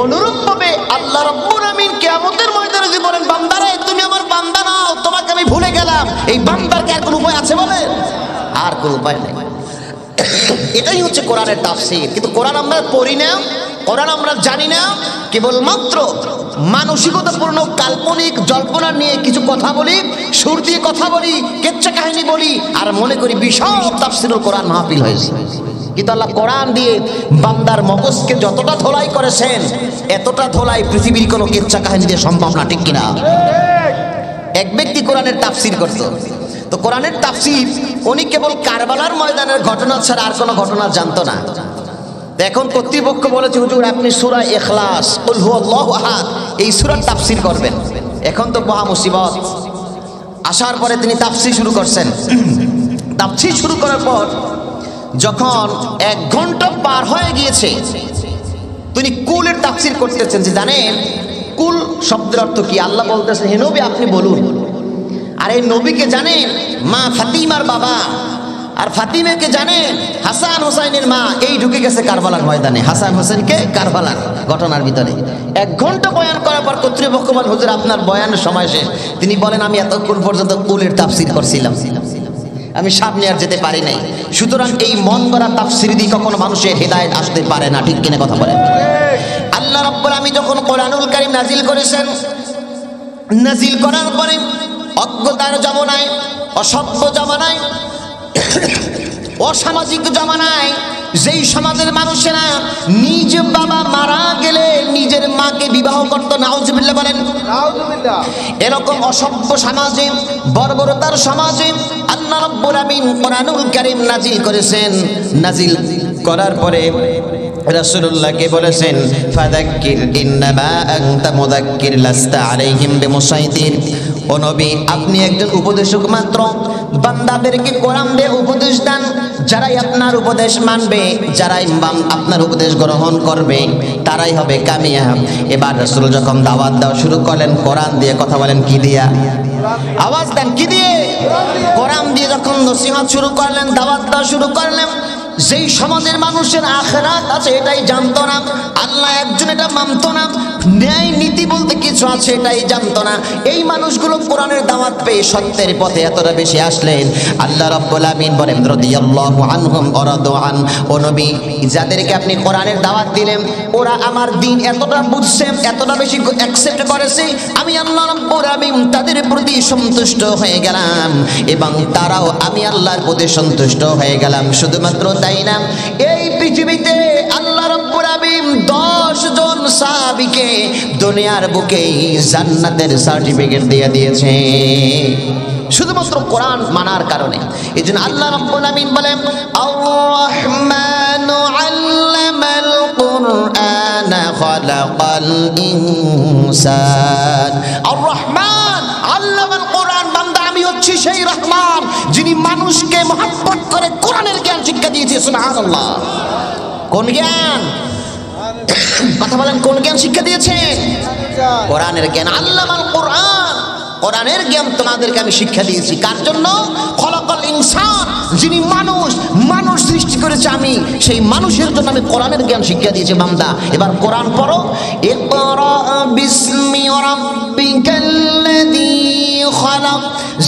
অনুরূপভাবে আল্লাহ রাব্বুল আমিন কিয়ামতের ময়দানে যদি বলেন বান্দারে তুমি আমার বান্দা নাও, তোমাকে আমি ভুলে গেলাম, এই বান্দার কি আর কোনো উপায় আছে? বলে আর কোনো উপায় নেই। এটাই হচ্ছে কোরআনের তাফসীর। কিন্তু কোরআন আমরা পড়ি না, কোরআন আমরা জানি না, কেবলমাত্র মানসিকতাপূর্ণ কাল্পনিক জল্পনা নিয়ে কিছু কথা বলি, সুর দিয়ে কথা বলি, কেচ্ছা কাহিনী বলি, আর মনে করি বিশাল তাফসীরুল কোরআন মাহফিল হয়েছে। কিন্তু আল্লাহ কোরআন দিয়ে বান্দার মগজকে যতটা ধোলাই করেছেন, এতটা ধোলাই পৃথিবীর কোনো কেচ্ছা কাহিনী দিয়ে সম্ভব না। ঠিক কিনা? এক ব্যক্তি কোরআনের তাফসীর করত, তো কোরআনের তাফসীর উনি কেবল কারবালার ময়দানের ঘটনা ছাড়া আর কোনো ঘটনা জানতো না। এখন কর্তৃপক্ষ বলেছে হুজুর আপনি সূরা ইখলাস কুল হুয়াল্লাহু আহাদ এই সূরার তাফসীর করবেন। এখন তো মহা মুসিবত। আসার পরে তিনি তাফসীর শুরু করছেন। তাফসীর শুরু করার পর যখন 1 ঘন্টা পার হয়ে গিয়েছে, তিনি কুলের তাফসীর করতেছেন। যে জানেন কুল শব্দের অর্থ কি? আল্লাহ বলতেছেন হে নবী আপনি বলুন। আর এই নবীকে জানেন মা ফাতিমার বাবা, আর ফাতিমাকে জানেন হাসান হোসাইনের মা। এই ঢুকে গেছে কারবালার ময়দানে, হাসান হোসেনকে কারবালার ঘটনার ভিতরে। 1 ঘন্টা বয়ান করার পর কর্তৃপক্ষ বলেন হুজুর আপনার বয়ানের সময় শেষ। তিনি বলেন আমি এতক্ষণ পর্যন্ত কুলের তাফসীর করছিলাম, আমি সামনে আর যেতে পারি নাই। সুতরাং এই মন গড়া তাফসীর দিয়ে কখনো মানুষের হেদায়েত আসতে পারে না। ঠিক কিনা কথা বলেন? আল্লাহ রাব্বুল আমিন যখন কোরআনুল কারীম নাজিল করেছেন, নাজিল করার পরে অজ্ঞতার জামানায়, অসভ্য জামানায়, অসামাজিক জামানায় যেই সমাজের মানুষেরা নিজ বাবা মারা গেলে নিজের মাকে বিবাহ করত, নাউজুবিল্লাহ বলেন, নাউজুবিল্লাহ, এরকম অসভ্য সমাজে, বর্বরতার সমাজে আল্লাহ রাব্বুল আমিন কোরআনুল কারীম নাজিল করেছেন। নাজিল করার পরে রাসূলুল্লাহকে বলেছেন ফাযাক্কির ইন্নামা আনতা মুযাক্কির লাস্তা আলাইহিম বিমুসাইতির। ও নবী আপনি একজন উপদেশক মাত্র, বান্দাদেরকে কোরআন দিয়ে উপদেশ দেন। যারাই আপনার উপদেশ মানবে, যারাই আপনার উপদেশ গ্রহণ করবে, তারাই হবে কামিয়াব। এবার রাসূল যখন দাওয়াত দেওয়া শুরু করলেন কোরআন দিয়ে, কথা বলেন কি দিয়া? আওয়াজ দেন কি দিয়ে? কোরআন দিয়ে যখন নসিহত শুরু করলেন, দাওয়াত দেওয়া শুরু করলেন, যেই সমাজের মানুষের আখিরাত আছে এটাই জানতো না, আল্লাহ একজন এটা মানতো না, ন্যায় নীতি বলতে কিছু আছে এটাই জানতো না, এই মানুষগুলো কোরআনের দাওয়াত পেয়ে সত্যের পথে এতটা বেশি আসলেন। আল্লাহ রাব্বুল আমিন বলেন রাদিয়াল্লাহু আনহুম ওয়া রাদু আন। ও নবী যাদেরকে আপনি কোরআনের দাওয়াত দিলেন ওরা আমার দ্বীন এতটা বুঝছে, এতটা বেশি অ্যাকসেপ্ট করেছে, আমি আল্লাহ রাব্বুল আমিন তাদের প্রতি সন্তুষ্ট হয়ে গেলাম এবং তারাও আমি আল্লাহর প্রতি সন্তুষ্ট হয়ে গেলাম। শুধুমাত্র তাই না, এই পৃথিবীতে আল্লাহ রাব্বুল আমিন 10 জন সাহাবীকে দুনিয়ার বুকে জান্নাতের সার্টিফিকেট দিয়ে দিয়েছে শুধুমাত্র কোরআন মানার কারণে। এজন্য আল্লাহ রাব্বুল আমিন বলেন আর-রাহমানু আল্লামাল কুরআনা খালাকাল ইনসান। আর-রাহমান আল্লামাল কুরআন, বান্দা আমি হচ্ছি সেই রহমান যিনি মানুষকে মহব্বত করে কোরআনের জ্ঞান শিক্ষা দিয়েছে। সুবহানাল্লাহ। কোন জ্ঞান? কথা বলেন, কোন জ্ঞান শিক্ষা দিয়েছেন? কোরআনের জ্ঞান। আল্লামাল কুরআন, কোরআনের জ্ঞান তোমাদেরকে আমি শিক্ষা দিয়েছি। কার জন্য? খলাকাল ইনসান, যিনি মানুষ সৃষ্টি করেছে আমি, সেই মানুষের জন্য আমি কোরআনের জ্ঞান শিক্ষা দিয়েছি। বান্দা এবার কোরআন পড়ো। ইকরা বিসমি রাব্বিকাল্লাযী খালাক,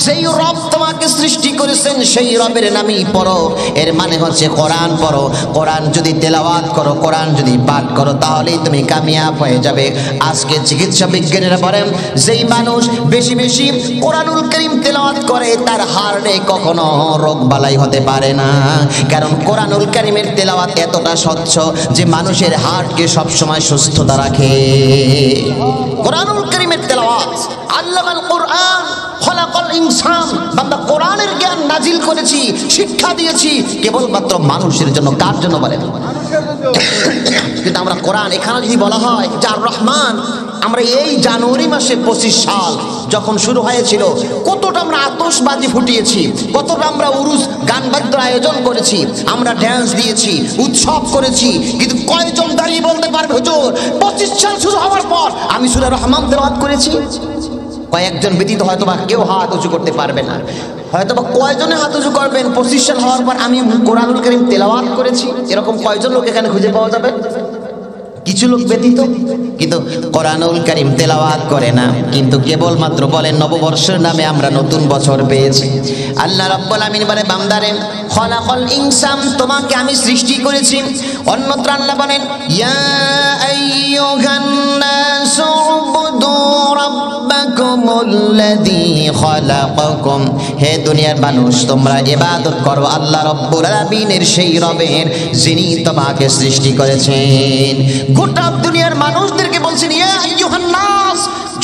যেই রব তোমাকে সৃষ্টি করেছেন সেই রবের নামই পড়ো। এর মানে হচ্ছে কোরআন পড়ো। কোরআন যদি তেলাওয়াত করো, কোরআন যদি পাঠ করো, তাহলেই তুমি কামিয়াব হয়ে যাবে। আজকে চিকিৎসা বিজ্ঞানীরা বলেন যেই মানুষ বেশি বেশি কোরআনুল কারীম তেলাওয়াত করে তার হার্টে কখনো রোগ বালাই হতে পারে না, কারণ কোরআনুল কারীমের তেলাওয়াত এতটা স্বচ্ছ যে মানুষের হার্টকে সবসময় সুস্থতা রাখে। কোরআনুল কারীমের তেলাওয়াত, আল্লামাল কোরআন খলাকাল ইনসান, বান্দা কোরআনের জ্ঞান নাজিল করেছি, শিক্ষা দিয়েছি কেবলমাত্র মানুষের জন্য। কার জন্য বলেন? কিন্তু আমরা কোরআন এখানে যদি বলা হয় যে আর রহমান, আমরা এই জানুয়ারি মাসে 25 সাল যখন শুরু হয়েছিল কতটা আমরা আতশবাজি ফুটিয়েছি, কতটা আমরা উরুস গান বাদ্যের আয়োজন করেছি, আমরা ড্যান্স দিয়েছি, উৎসব করেছি, কিন্তু কয়জন দাঁড়িয়ে বলতে পারবে হুজুর 25 সাল শুরু হওয়ার পর আমি সূরা রহমান তেলাওয়াত করেছি? কয়েকজন ব্যতীত হয়তোবা কেউ হাত উঁচু করতে পারবে না। হয়তোবা কয়জনে হাত উঁচু করবেন 25 সাল হওয়ার পর আমি কোরআনুল কারীম তেলাওয়াত করেছি? এরকম কয়জন লোক এখানে খুঁজে পাওয়া যাবে? কিছু লোক ব্যতীত। কিন্তু কোরআনুল কারীম তেলাওয়াত করে না, কিন্তু কেবলমাত্র বলেন নববর্ষের নামে আমরা নতুন বছর পেয়েছি। আল্লাহ রাব্বুল আমিন বলে বান্দারে খলাকাল ইনসান, তোমাকে আমি সৃষ্টি করেছি। অন্যত্র আল্লাহ বলেন ইয়া আইয়ুহান নাসু উবুদু রাব্বাকুমুল্লাযী খালাকাকুম, হে দুনিয়ার মানুষ তোমরা ইবাদত করো আল্লাহ রাব্বুল আলামিনের, সেই রবের যিনি তোমাকে সৃষ্টি করেছেন। গোটা দুনিয়ার মানুষদেরকে বলছেন ইয়া আইয়ুহান নাস,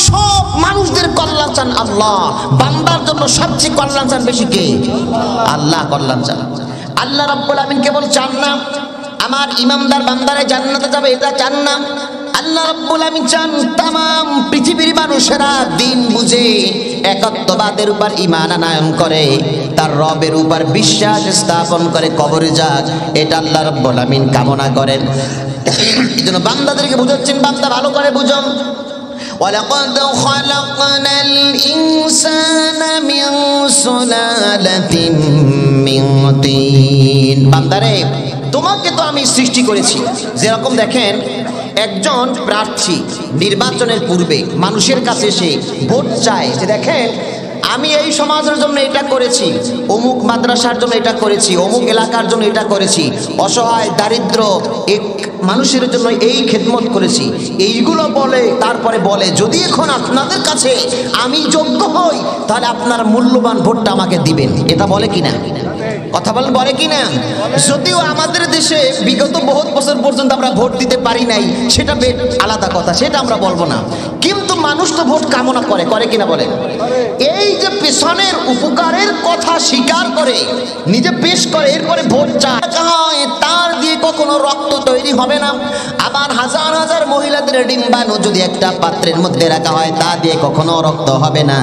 সব মানুষদের কল্যাণ চান আল্লাহ, বান্দার জন্য সবচেয়ে কল্যাণ চান বেশি কে? আল্লাহ কল্যাণ চান। আল্লাহ রাব্বুল আমিন কেবল চান না আমার ইমানদার বান্দারা জান্নাতে যাবে, এটা চান না। আল্লাহ রাব্বুল আমিন চান तमाम পৃথিবীর মানুষেরা দিন বুঝে একত্ববাদের উপর ঈমান আনয়ন করে, তার রবের উপর বিশ্বাস স্থাপন করে কবরে যাক, এটা আল্লাহ রাব্বুল আমিন কামনা করেন। এজন্য বান্দাদেরকে বুঝাচ্ছেন, বান্দা ভালো করে বুঝুন। ওয়ালাকাদ খালাকনাল ইনসানা মিন সুলালাতিন মিন তিন, বান্দারে তোমাকে তো আমি সৃষ্টি করেছি। যেরকম দেখেন একজন প্রার্থী নির্বাচনের পূর্বে মানুষের কাছে এসে ভোট চায় যে দেখেন আমি এই সমাজের জন্য এটা করেছি, অমুক মাদ্রাসার জন্য এটা করেছি, অমুক এলাকার জন্য এটা করেছি, অসহায় দারিদ্র এক মানুষের জন্য এই খেদমত করেছি, এইগুলো বলে তারপরে বলে যদি এখন আপনাদের কাছে আমি যোগ্য হই তাহলে আপনার মূল্যবান ভোটটা আমাকে দিবেন। এটা বলে কিনা? কথা বলেন, বলে কিনা? যদিও আমাদের দেশে বিগত বহুত বছর পর্যন্ত আমরা ভোট দিতে পারি নাই, সেটা আলাদা কথা, সেটা আমরা বলবো না, কিন্তু মানুষ তো ভোট কামনা করে, করে কিনা বলেন? এই যে পেছনের উপকারের কথা স্বীকার করে নিজে পেশ করে এরপরে ভোট চায়, তার দিয়ে কখনো রক্ত তৈরি হবে না। আবার হাজার হাজার মহিলাদের ডিম্বাণু যদি একটা পাত্রের মধ্যে রাখা হয় তা দিয়ে কখনো রক্ত হবে না,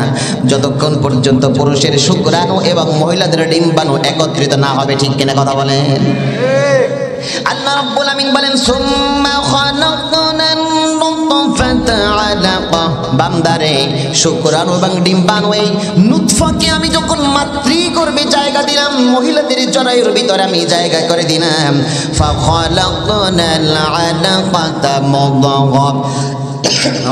যতক্ষণ পর্যন্ত পুরুষের শুক্রাণু এবং মহিলাদের ডিম্বাণু একত্রিত না হবে। ঠিক কিনা কথা বলেন? আল্লাহ রাব্বুল আমিন বলেন সুম্মা খালাকনান নুতফাতা আলাকা, বান্দারে শুক্রাণু এবং ডিম্বাণু এই নুতফাকে আমি যখন মাতৃগর্ভে জায়গা দিলাম, মহিলাদের জরায়ুর ভিতরে আমি জায়গা করে দিলাম, ফাখালাকনাল আলাকাতা মুদগা,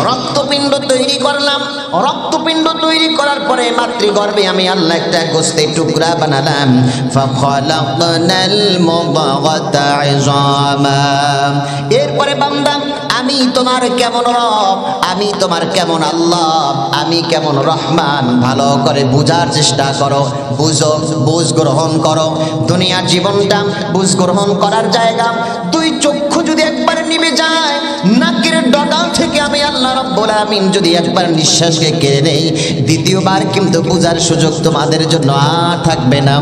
রক্তপিণ্ড তৈরি করলাম। রক্তপিণ্ড তৈরি করার পরে মাতৃগর্ভে আমি আল্লাহ একটা গোস্তের টুকরা বানালাম, ফাখালাকনাল মুদগাতা ইযামা, এরপরে বান্দা আমি তোমার কেমন রব, আমি তোমার কেমন আল্লাহ, আমি কেমন রহমান, ভালো করে বুঝার চেষ্টা করো, বুঝো, বুঝ গ্রহণ করো। দুনিয়ার জীবনটা বুঝ গ্রহণ করার জায়গা। দুই চক্ষু যদি একবার নিভে যায়, নাকের ডগা থেকে আমি আল্লাহ রাব্বুল আমিন যদি একবার নিঃশ্বাসকে কেড়ে নেই, দ্বিতীয়বার কিন্তু বুঝার সুযোগ তোমাদের জন্য আর থাকবে না।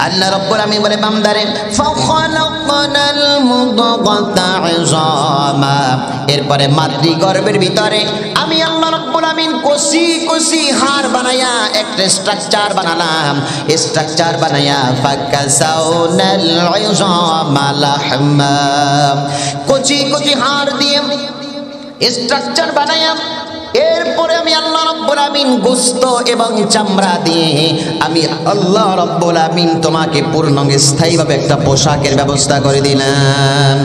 আল্লাহ রাব্বুল আমিন বলে বান্দারে ফাখালাকনাল মুদগাতা ইযামা, এরপরে মাতৃগর্ভের ভিতরে আমি আল্লাহ রাব্বুল আমিন কষি কষি হাড় বানায়া একটা স্ট্রাকচার বানালাম। স্ট্রাকচার বানায়া ফাকাসাউনাল ইযামা লাহমা, কচি কচি হাড় দিয়ে স্ট্রাকচার বানায়া এরপরে আমি আল্লাহ রাব্বুল আমিন গোশত এবং চামড়া দিয়ে আমি আল্লাহ রাব্বুল আমিন তোমাকে পূর্ণ স্থায়ীভাবে একটা পোশাকের ব্যবস্থা করে দিলাম।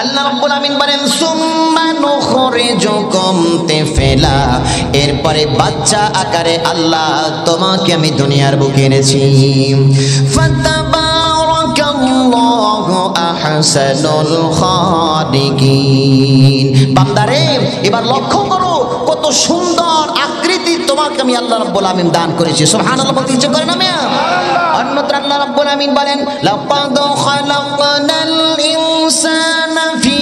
আল্লাহ রাব্বুল আমিন বলেন সুম্মা নুখরিজুকুম তিফলা, এরপরে বাচ্চা আকারে আল্লাহ তোমাকে আমি দুনিয়ার বুকে এনেছি। ফাতাবারাকাল্লাহু আহসানুল খালিকিন। বান্দারে এবার লক্ষ্য করো কত সুন্দর আকৃতি তোমাকে আমি আল্লাহ রাব্বুল আমিন দান করেছি। সুবহানাল্লাহ বলতে ইচ্ছে করে না মিয়া? অন্যত্র আল্লাহ রাব্বুল আমিন বলেন লাকাদ খালাকনাল ইনসানা ফি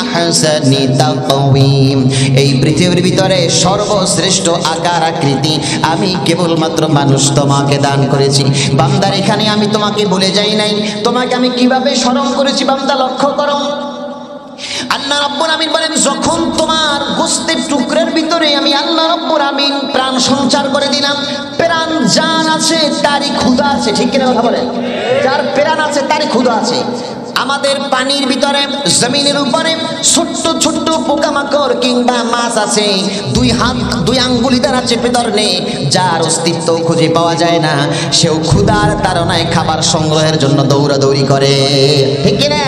আহসানি তাকওয়িম। এই পৃথিবীর ভিতরে সর্বশ্রেষ্ঠ আকার আকৃতি আমি কেবলমাত্র মানুষ তোমাকে দান করেছি। বান্দার এখানে আমি তোমাকে বলে যাই নাই, তোমাকে আমি কিভাবে স্মরণ করেছি বান্দা লক্ষ্য করো। আল্লাহ রাব্বুল আমিন বলেন যখন তোমার গোশতের টুকরার ভিতরে আমি আল্লাহ রাব্বুল আমিন প্রাণ সঞ্চার করে দিলাম, প্রাণ জান আছে তারই ক্ষুধা আছে, ঠিক কিনা কথা বলেন? যার প্রাণ আছে তারই ক্ষুধা আছে। আমাদের পানির ভিতরে জমিনের উপরে ছোট্ট ছোট্ট পোকামাকড় কিংবা মাছ আছে, দুই হাত দুই আঙ্গুলি দ্বারা চেপে ধরলে যার অস্তিত্ব খুঁজে পাওয়া যায় না, সেও ক্ষুধার তাড়নায় খাবার সংগ্রহের জন্য দৌড়াদৌড়ি করে, ঠিক কিনা?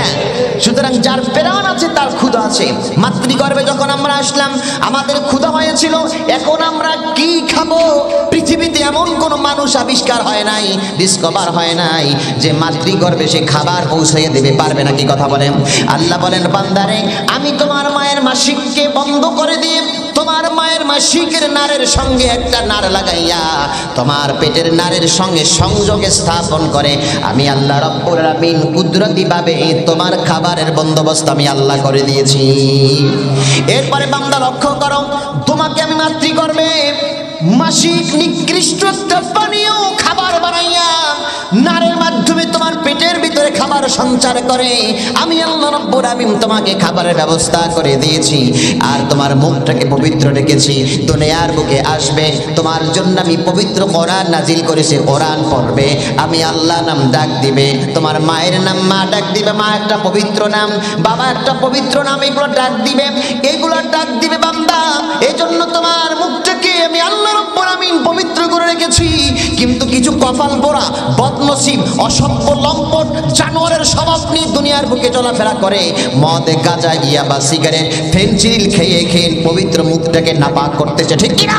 সুতরাং যার প্রাণ আছে তার ক্ষুধা আছে। মাতৃগর্ভে যখন আমরা আসলাম আমাদের ক্ষুধা হয়েছিল, এখন আমরা কি খাবো? পৃথিবীতে এমন কোন মানুষ আবিষ্কার হয় নাই, ডিসকভার হয় নাই যে মাতৃগর্ভে সে খাবার পৌঁছে দেবে, পারবে নাকি কথা বলেন? আল্লাহ বলেন বান্দারে আমি তোমার মায়ের মাসিককে বন্ধ করে দিয়ে তোমার মায়ের মাসিকের নারের সঙ্গে একটা নার লাগাইয়া তোমার পেটের নারের সঙ্গে সংযোগ স্থাপন করে আমি আল্লাহ রাব্বুল আমিন কুদরতি ভাবে তোমার খাবারের বন্দোবস্ত আমি আল্লাহ করে দিয়েছি। এরপরে বান্দা লক্ষ্য করো, তোমাকে আমি মাতৃগর্ভে মাসিক নিকৃষ্ট একটা পানীয় খাবার বানাইয়া নারের মাধ্যমে তোমার পেটের ভিতরে খাবার সঞ্চার করে আমি আল্লাহ রাব্বুল আমিন তোমাকে খাবারের ব্যবস্থা করে দিয়েছি। আর তোমার মুখটাকে পবিত্র রেখেছি, দুনিয়ার বুকে আসবে তোমার জন্য আমি পবিত্র কোরআন নাজিল করেছি, কোরআন পড়বে, আমি আল্লাহ নাম ডাক দিবে, তোমার মায়ের নাম মা ডাক দিবে, মা একটা পবিত্র নাম, বাবা একটা পবিত্র নাম, এগুলো ডাক দিবে, এগুলো ডাক দিবে বান্দা। এজন্য তোমার মুখটাকে আমি আল্লাহ রাব্বুল আমিন পবিত্র করে রেখেছি। কিন্তু কিছু কপাল পোড়া বদনসিব অসভ্য লম্পট জানোয়ারের স্বভাব নিয়ে দুনিয়ার বুকে চলাফেরা করে, মদ গাঁজা ইয়াবা সিগারেট ফেনসিডিল খেয়ে খেয়ে পবিত্র মুখটাকে নাপাক করতেছে, ঠিক কিনা?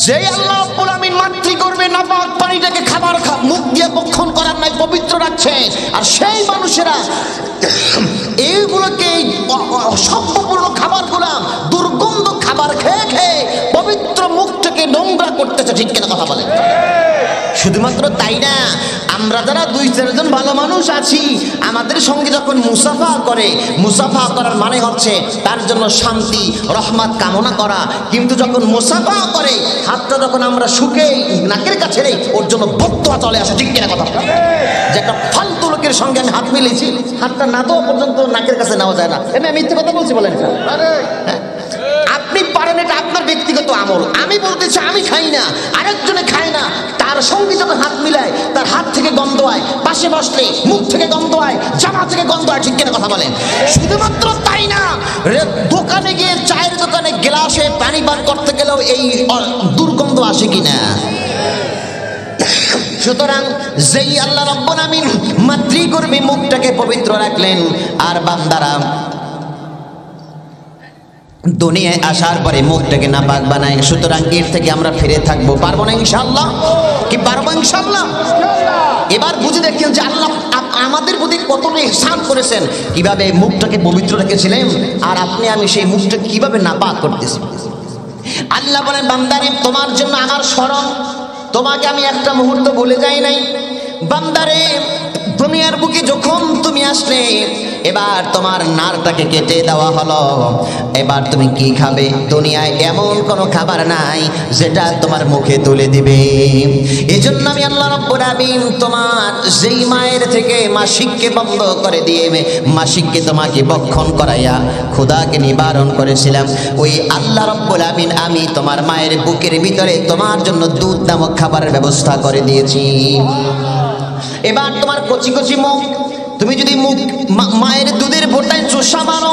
যে আল্লাহ রাব্বুল আমিন মাতৃ করবে নাপাক পানিটাকে খাবার মুখ দিয়ে ভক্ষণ করার নাই পবিত্র রাখছে, আর সেই মানুষেরা এইগুলোকে অসভ্যপূর্ণ খাবারগুলো দুর্গন্ধ খাবার খেয়ে খেয়ে পবিত্র মুখটাকে নোংরা করতেছে, ঠিক কিনা কথা বলেন? শুধুমাত্র তাই না, আমরা যারা দুই চারজন ভালো মানুষ আছি আমাদের সঙ্গে যখন মুসাফা করে, মুসাফা করার মানে হচ্ছে তার জন্য শান্তি রহমত কামনা করা, কিন্তু যখন মুসাফা করে হাতটা যখন আমরা শুকে নাকের কাছে নেই ওর জন্য বদদোয়া চলে আসে, ঠিক কিনা কথা? যে একটা ফালতু লোকের সঙ্গে আমি হাত মিলেছি, হাতটা না দেওয়া পর্যন্ত নাকের কাছে নেওয়া যায় না, আমি মিথ্যে কথা বলছি বলেন? আপনি পারেন, এটা আপনার ব্যক্তিগত আমল, আমি বলতেছি আমি খাই না, আরেকজনে খায় না, তার সঙ্গে যখন হাত মিলায় তার হাত থেকে গন্ধ হয়, পাশে বসলে মুখ থেকে গন্ধ হয়, জামা থেকে গন্ধ হয়, ঠিক কিনা কথা বলেন? শুধুমাত্র তাই না, দোকানে গিয়ে চায়ের দোকানে গ্লাসে পানি পান করতে গেলেও এই দুর্গন্ধ আসে কিনা? সুতরাং যেই আল্লাহ রাব্বুল আমিন মাতৃগর্ভে মুখটাকে পবিত্র রাখলেন, আর বান্দারা দুনিয়ায় আসার পরে মুখটাকে নাপাক বানায়, সুতরাং এর থেকে আমরা ফিরে থাকবো, পারবো না ইনশাআল্লাহ? কি পারবো ইনশাআল্লাহ? এবার বুঝে দেখেন যে আল্লাহ আমাদের প্রতি কতটা ইহসান করেছেন, কিভাবে মুখটাকে পবিত্র রেখেছিলেন, আর আপনি আমি সেই মুখটা কিভাবে নাপাক করতেছি। আল্লাহ বলেন বান্দারে তোমার জন্য আমার স্মরণ, তোমাকে আমি একটা মুহূর্ত ভুলে যাই নাই। বান্দারে দুনিয়ার বুকে যখন তুমি আসলে এবার তোমার নারটাকে কেটে দেওয়া হলো, এবার তুমি কি খাবে? দুনিয়ায় এমন কোনো খাবার নাই যেটা তোমার মুখে তুলে দিবে। এজন্য আমি আল্লাহ রাব্বুল আমিন তোমার যেই মায়ের থেকে মাসিককে বন্ধ করে দিয়ে মাসিককে তোমাকে বক্ষণ করাইয়া ক্ষুধাকে নিবারণ করেছিলাম, ওই আল্লাহ রাব্বুল আমিন আমি তোমার মায়ের বুকের ভিতরে তোমার জন্য দুধ নামক খাবারের ব্যবস্থা করে দিয়েছি। এবার তোমার কচি কচি মুখ, তুমি যদি মুখ মায়ের দুধের বোটায় চোষা মারো,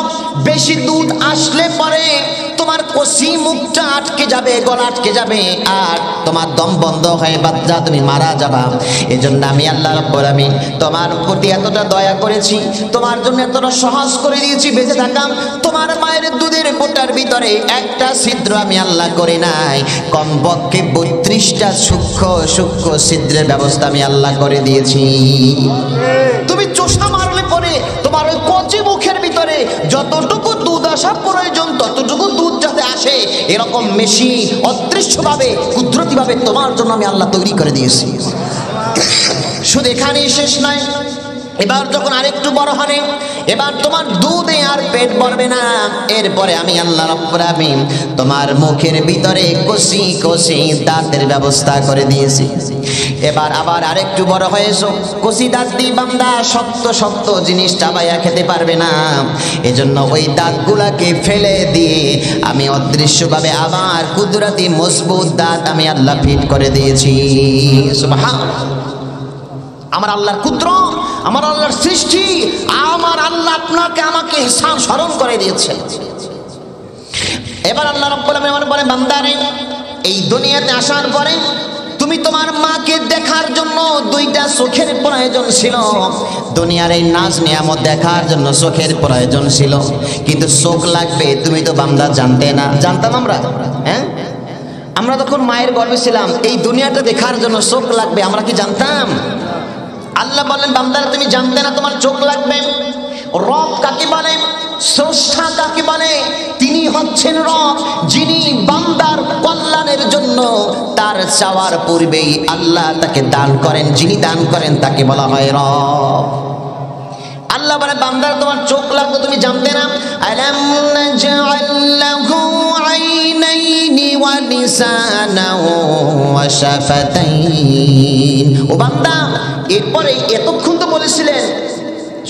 বেশি দুধ আসলে পরে তোমার তোমার কষি মুখটা আটকে যাবে, গলা আটকে যাবে, আর তোমার দম বন্ধ হয়ে বাচ্চা তুমি মারা যাবা। এজন্য আমি আল্লাহ রাব্বুল আমিন তোমার প্রতি এতটা দয়া করেছি, তোমার জন্য এতটা সহজ করে দিয়েছি বেঁচে থাকা। তোমার মায়ের দুধের কোটার ভিতরে একটা ছিদ্র আমি আল্লাহ করি নাই, কমপক্ষে 32টা সূক্ষ্ম সূক্ষ্ম ছিদ্রের ব্যবস্থা আমি আল্লাহ করে দিয়েছি। তুমি চোষা মারলে পরে তোমার ওই কচি মুখের ভিতরে যতটুকু দুধ আসা প্রয়োজন ততটুকু দুধ যাতে আসে, এরকম মেশিন অদৃশ্যভাবে কুদরতিভাবে তোমার জন্য আমি আল্লাহ তৈরি করে দিয়েছি। শুধু এখানেই শেষ নয়, এবার যখন আরেকটু বড় হবে, এবার তোমার দুধে আর পেট ভরবে না। এরপরে আমি আল্লাহ রাব্বুল আমিন তোমার মুখের ভিতরে কষি কষি দাঁতের ব্যবস্থা করে দিয়েছি। এবার আবার আরেকটু বড় হয়েছো, কষি দাঁত দিয়ে বান্দা শক্ত শক্ত জিনিস চাবাইয়া খেতে পারবে না। এজন্য ওই দাঁতগুলাকে ফেলে দিয়ে আমি অদৃশ্যভাবে আবার কুদরতি মজবুত দাঁত আমি আল্লাহ ফিট করে দিয়েছি। সুবহানাল্লাহ। আমার আল্লাহর কুদরত, আমার আল্লাহর সৃষ্টি, আমার আল্লাহ আপনাকে আমাকে ইহসান স্মরণ করে দিয়েছেন। এবার আল্লাহ রাব্বুল আমিন আমার বলে, বান্দারে এই দুনিয়াতে আসার পরে তুমি তোমার মাকে দেখার জন্য 2টা চোখের প্রয়োজন ছিল। দুনিয়ার এই নাজ নিয়ামত দেখার জন্য চোখের প্রয়োজন ছিল, কিন্তু চোখ লাগবে তুমি তো বান্দা জানতে না। জানতাম আমরা? হ্যাঁ, আমরা তখন মায়ের গর্ভে ছিলাম, এই দুনিয়াটা দেখার জন্য চোখ লাগবে, আমরা কি জানতাম? আল্লাহ বলেন, বান্দারা তুমি জানতে না তোমার চোখ লাগবে। রব কাকে বলে? স্রষ্টা কাকে বলে? তিনি হচ্ছেন রব, যিনি বান্দার কল্যাণের জন্য তার চাওয়ার পূর্বেই আল্লাহ তাকে দান করেন। যিনি দান করেন তাকে বলা হয় রব। আল্লাহ বলে, বান্দার তোমার চোখ লাগবে তুমি জানতে না। আলাম নাজআল লাহু আইনাইনি ওয়া লিসানান ওয়া শাফাতাইন। ও বান্দা, এরপরে এতক্ষণ তো বলেছিলেন,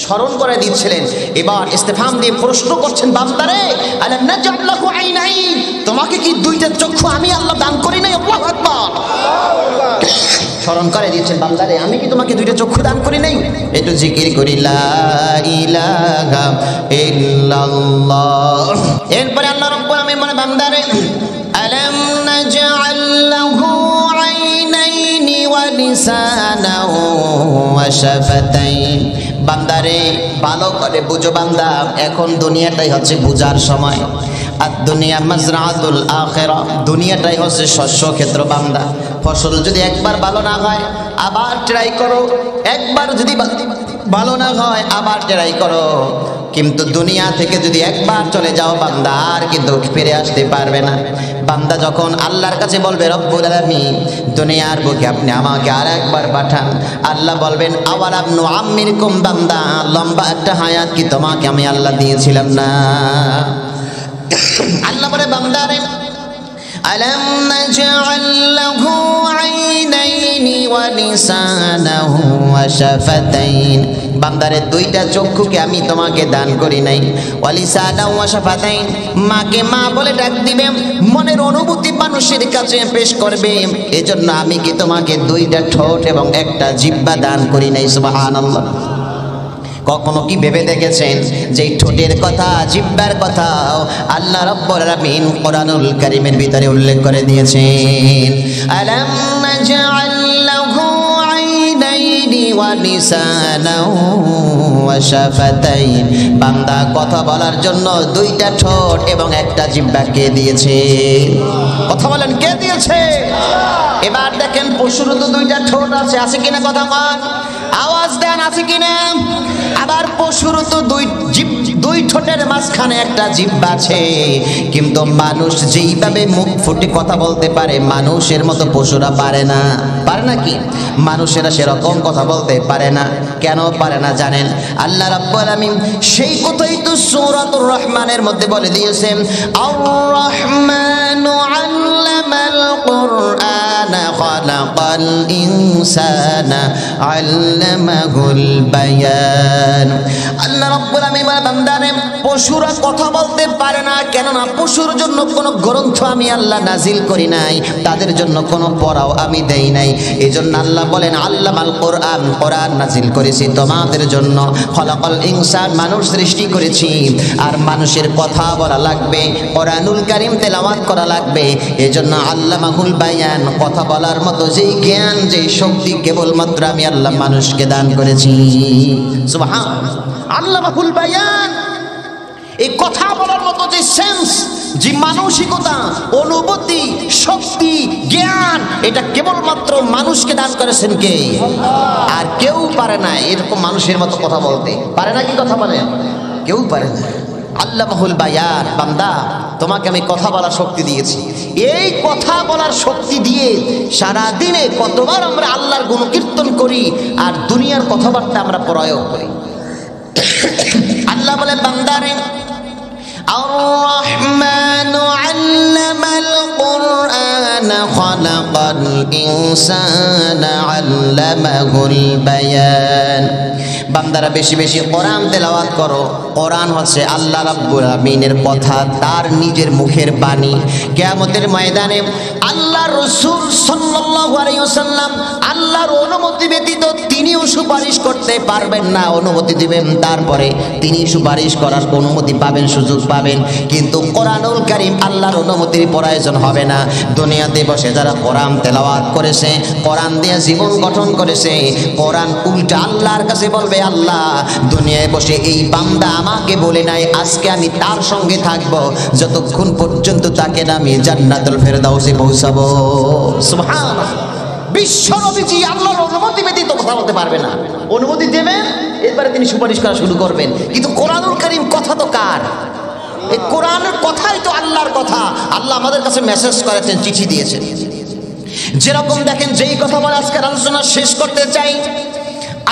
স্মরণ করে দিচ্ছিলেন, এবার ইস্তেফাম দিয়ে প্রশ্ন করছেন, বান্দারে আলাম নাজআল লাহু আইনাইন, তোমাকে কি 2টা চক্ষু আমি আল্লাহ দান করি নাই? আল্লাহু আকবার। স্মরণ করে দিয়েছেন, বান্দারে আমি কি তোমাকে 2টা চক্ষু দান করি নাই? একটু জিকির করি, লা ইলাহা ইল্লাল্লাহ। এরপরে আল্লাহ রাব্বুল আমিন বলে, বান্দারে আলাম নাজআল লাহু আইনাইনি ওয়া লিসানান ওয়া শাফাতাইন। বান্দারে ভালো করে বুঝো বান্দা, এখন দুনিয়াটাই হচ্ছে বুঝার সময়। আর দুনিয়া মাজরাতুল আখিরা, দুনিয়াটাই হচ্ছে শস্য ক্ষেত্র। বান্দা, ফসল যদি একবার ভালো না হয় আবার ট্রাই করো, একবার যদি ভালো না হয় আবার ট্রাই করো, কিন্তু দুনিয়া থেকে যদি একবার চলে যাও বান্দা আর কিন্তু ফিরে আসতে পারবে না। বান্দা যখন আল্লাহর কাছে বলবে, রব্বুল আলামিন দুনিয়ার বুকে আপনি আমাকে আর একবার পাঠান, আল্লাহ বলবেন, আওয়ালাম নুআম্মিরকুম, বান্দা লম্বা একটা হায়াত কি তোমাকে আমি আল্লাহ দিয়েছিলাম না? আল্লাহ বলে, বান্দারে আলাম নাজআল লাহু আইনাইনি ওয়া লিসানান ওয়া শাফাতাইন। বান্দারে 2টা চক্ষুকে আমি তোমাকে দান করি নাই। ওয়া লিসানান ওয়া শাফাতাইন, মাকে মা বলে ডাক দিবে, মনের অনুভূতি মানুষের কাছে পেশ করবে, এজন্য আমি কি তোমাকে 2টা ঠোঁট এবং একটা জিহ্বা দান করি নাই? সুবহানাল্লাহ। কখনো কি ভেবে দেখেছেন যে ঠোঁটের কথা, জিহ্বার কথা আল্লাহ রাব্বুল আলামিন কোরআনুল কারীমের ভিতরে উল্লেখ করে দিয়েছেন? আলাম নাজআল লাহু আইনাইনি ওয়া লিসানান ওয়া শাফাতাইন। বান্দা কথা বলার জন্য 2টা ঠোঁট এবং একটা জিহ্বা কে দিয়েছে? কথা বলেন, কে দিয়েছে? এবার দেখেন, পশুরও তো 2টা ঠোঁট আছে, আছে কিনা? কথা বল, আওয়াজ দেন, আছে কিনা? আবার পশুরও তো 2 ঠোঁটের মাঝখানে একটা জিহ্বা আছে, কিন্তু মানুষ যেইভাবে মুখ ফুটে কথা বলতে পারে মানুষের মতো পশুরা পারে না। পারে না কি? মানুষেরা সেরকম কথা বলতে পারে না। কেন পারে না জানেন? আল্লাহ রাব্বুল আলামিন সেই কথাই তো সূরাতুর রহমানের মধ্যে বলে দিয়েছেন, আর রহমানু আল্লামাল কুরআন ইনসানা খালাকাল ইনসানা আল্লামাহুল বায়ান। আল্লাহ রাব্বুল আলামিন বান্দারে পশুরা কথা বলতে পারে না, কেননা পশুর জন্য কোনো গ্রন্থ আমি আল্লাহ নাজিল করি নাই, তাদের জন্য কোনো পড়াও আমি দেই নাই। এজন্য আল্লাহ বলেন আল্লামাল কোরআন, কোরআন নাজিল করেছি তোমাদের জন্য। খলাকাল ইনসান, মানুষ সৃষ্টি করেছি, আর মানুষের কথা বলা লাগবে, কোরআনুল কারীম তেলাওয়াত করা লাগবে। এজন্য আল্লামাহুল বায়ান, কথা বলার মতো যেই জ্ঞান যেই শক্তি কেবলমাত্র আমি আল্লাহ মানুষকে দান করেছি। সুবহানাল্লাহ, আল্লামাহুল বায়ান, এই কথা বলার মতো যে সেন্স, যে মানসিকতা, অনুভূতি, শক্তি, জ্ঞান, এটা কেবলমাত্র মানুষকে দান করেছেন কে? আর কেউ পারে না এরকম মানুষের মতো কথা বলতে। পারে না? কি কথা বলে? কেউ পারে না। আল্লামাহুল বায়ান, বান্দা তোমাকে আমি কথা বলার শক্তি দিয়েছি। এই কথা বলার শক্তি দিয়ে সারা দিনে কতবার আমরা আল্লাহর গুণকীর্তন করি আর দুনিয়ার কথাবার্তা আমরা প্রয়োগ করি। আল্লাহ বলে বান্দারে আর-রহমানু আল্লামাল কুরআন খালাকাল ইনসানা আল্লামাহুল বায়ান। বান্দারা বেশি বেশি কোরআন তেলাওয়াত করো। কোরআন হচ্ছে আল্লাহ রাব্বুল আমিনের কথা, তার নিজের মুখের বাণী। কিয়ামতের ময়দানে আল্লাহর রাসূল সাল্লাল্লাহু আলাইহি ওয়াসাল্লাম আল্লাহর অনুমতি ব্যতীত তিনিও সুপারিশ করতে পারবেন না। অনুমতি দিবেন, তারপরে তিনি সুপারিশ করার অনুমতি পাবেন, সুযোগ পাবেন। কিন্তু কোরআনুল কারীম আল্লাহর অনুমতির প্রয়োজন হবে না। দুনিয়াতে বসে যারা কোরআন তেলাওয়াত করেছে, কোরআন দিয়ে জীবন গঠন করেছে, কোরআন উল্টা আল্লাহর কাছে বলবে, আল্লাহ দুনিয়ায় বসে এই বান্দা আমাকে বলে নাই আজকে আমি তার সঙ্গে থাকবো যতক্ষণ পর্যন্ত তাকে আমি জান্নাতুল ফেরদাউসে পৌঁছাবো। সুবহানাল্লাহ, বিশ্ব নবীজি আল্লাহর অনুমতি ব্যতীত কথা বলতে পারবে না। অনুমতি দেবেন, এরপরে তিনি সুপারিশ করা শুরু করবেন। কিন্তু কোরআনুল কারীম কথা তো কার? এই কোরআনের কথাই তো আল্লাহর কথা। আল্লাহ আমাদের কাছে মেসেজ করেছেন, চিঠি দিয়েছেন। যেরকম দেখেন, যেই কথা বলে আজকের আলোচনা শেষ করতে চাই,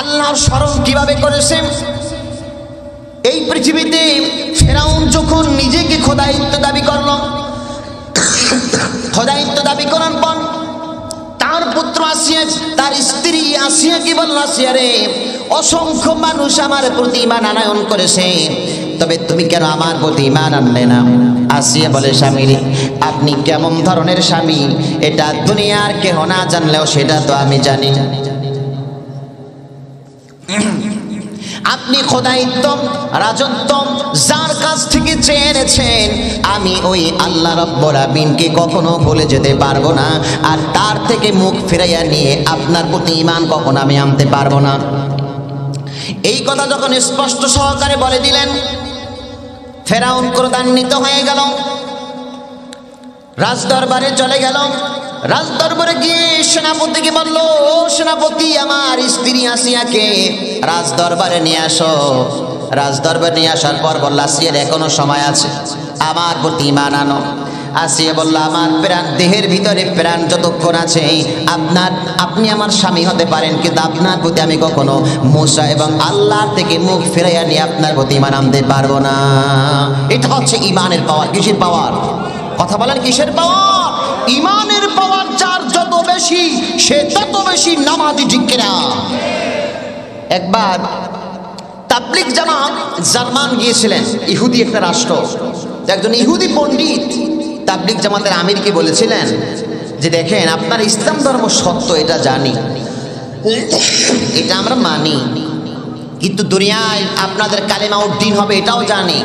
আল্লাহর স্মরণ কিভাবে করেছেন। এই পৃথিবীতে ফেরাউন যখন নিজেকে খোদায়িত্ব দাবি করল, খোদায়িত্ব দাবি করার পর তার পুত্র আসিয়া, তার স্ত্রী আসিয়া কি বলল, আসিয়া রে, অসংখ্য মানুষ আমার প্রতি ঈমান আনয়ন করেছে, তবে তুমি কেন আমার প্রতি ঈমান আনলে না? আসিয়া বলে, স্বামী রে, আপনি কেমন ধরনের স্বামী এটা দুনিয়ার কেহ না জানলেও সেটা তো আমি জানি। আপনি খোদায়িত্ব, রাজত্ব যার কাছ থেকে চেয়ে এনেছেন, আমি ওই আল্লাহ রাব্বুল আমিনকে কখনো ভুলে যেতে পারবো না, আর তার থেকে মুখ ফিরাইয়া নিয়ে আপনার প্রতি ঈমান কখনো আমি আনতে পারবো না। এই কথা যখন স্পষ্ট সহকারে বলে দিলেন, ফেরাউন ক্রোধান্বিত হয়ে গেল, রাজদরবারে চলে গেল। রাজদরবারে গিয়ে সেনাপতিকে বলল, সেনাপতি, আমার স্ত্রী আসিয়াকে রাজদরবারে নিয়ে আসো। রাজদরবারে নিয়ে আসার পর বলল, আসিয়ার এখনো সময় আছে, আমার প্রতি ঈমান আনো। আসিয়া বলল, আমার প্রাণ, দেহের ভিতরে প্রাণ যতক্ষণ আছে আপনি আমার স্বামী হতে পারেন, কিন্তু আপনার প্রতি আমি কখনো মুসা এবং আল্লাহর থেকে মুখ ফিরাইয়া নিয়ে আপনার প্রতি ঈমান আনতে পারবো না। এটা হচ্ছে ঈমানের পাওয়ার। কিসের পাওয়ার? কথা বলেন, কিসের পাওয়ার? ঈমানের পাওয়ার। যার যত বেশি, সে তত বেশি নামাজি। ঠিক কিনা? একবার তাবলীগ জামাত জার্মান গিয়েছিলেন, ইহুদি একটা রাষ্ট্র। একজন ইহুদি পণ্ডিত তাবলীগ জামাতের আমিরকে বলেছিলেন যে, দেখেন, আপনার ইসলাম ধর্ম সত্য, এটা জানি, এটা আমরা মানি, কিন্তু দুনিয়ায় আপনাদের কালেমা উদ্দিন হবে এটাও জানি,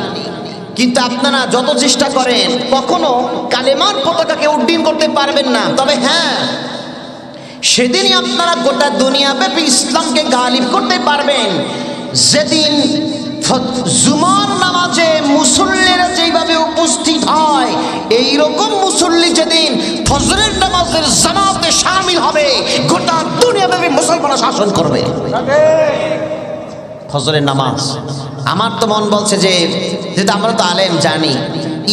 কিন্তু আপনারা যত চেষ্টা করেন কখনো কালেমার পতাকাকে উড্ডীন করতে পারবেন না। তবে হ্যাঁ, সেদিনই আপনারা গোটা দুনিয়াব্যাপী ইসলামকে গালিব করতে পারবেন যেদিন জুমার নামাজে মুসল্লিরা যেভাবে উপস্থিত হয়, এইরকম মুসল্লি যেদিন ফজরের নামাজের জামাতে শামিল হবে, গোটা দুনিয়াব্যাপী মুসলমানরা শাসন করবে। ফজরের নামাজ, আমার তো মন বলছে যে, যেটা আমরা তো আলেম জানি,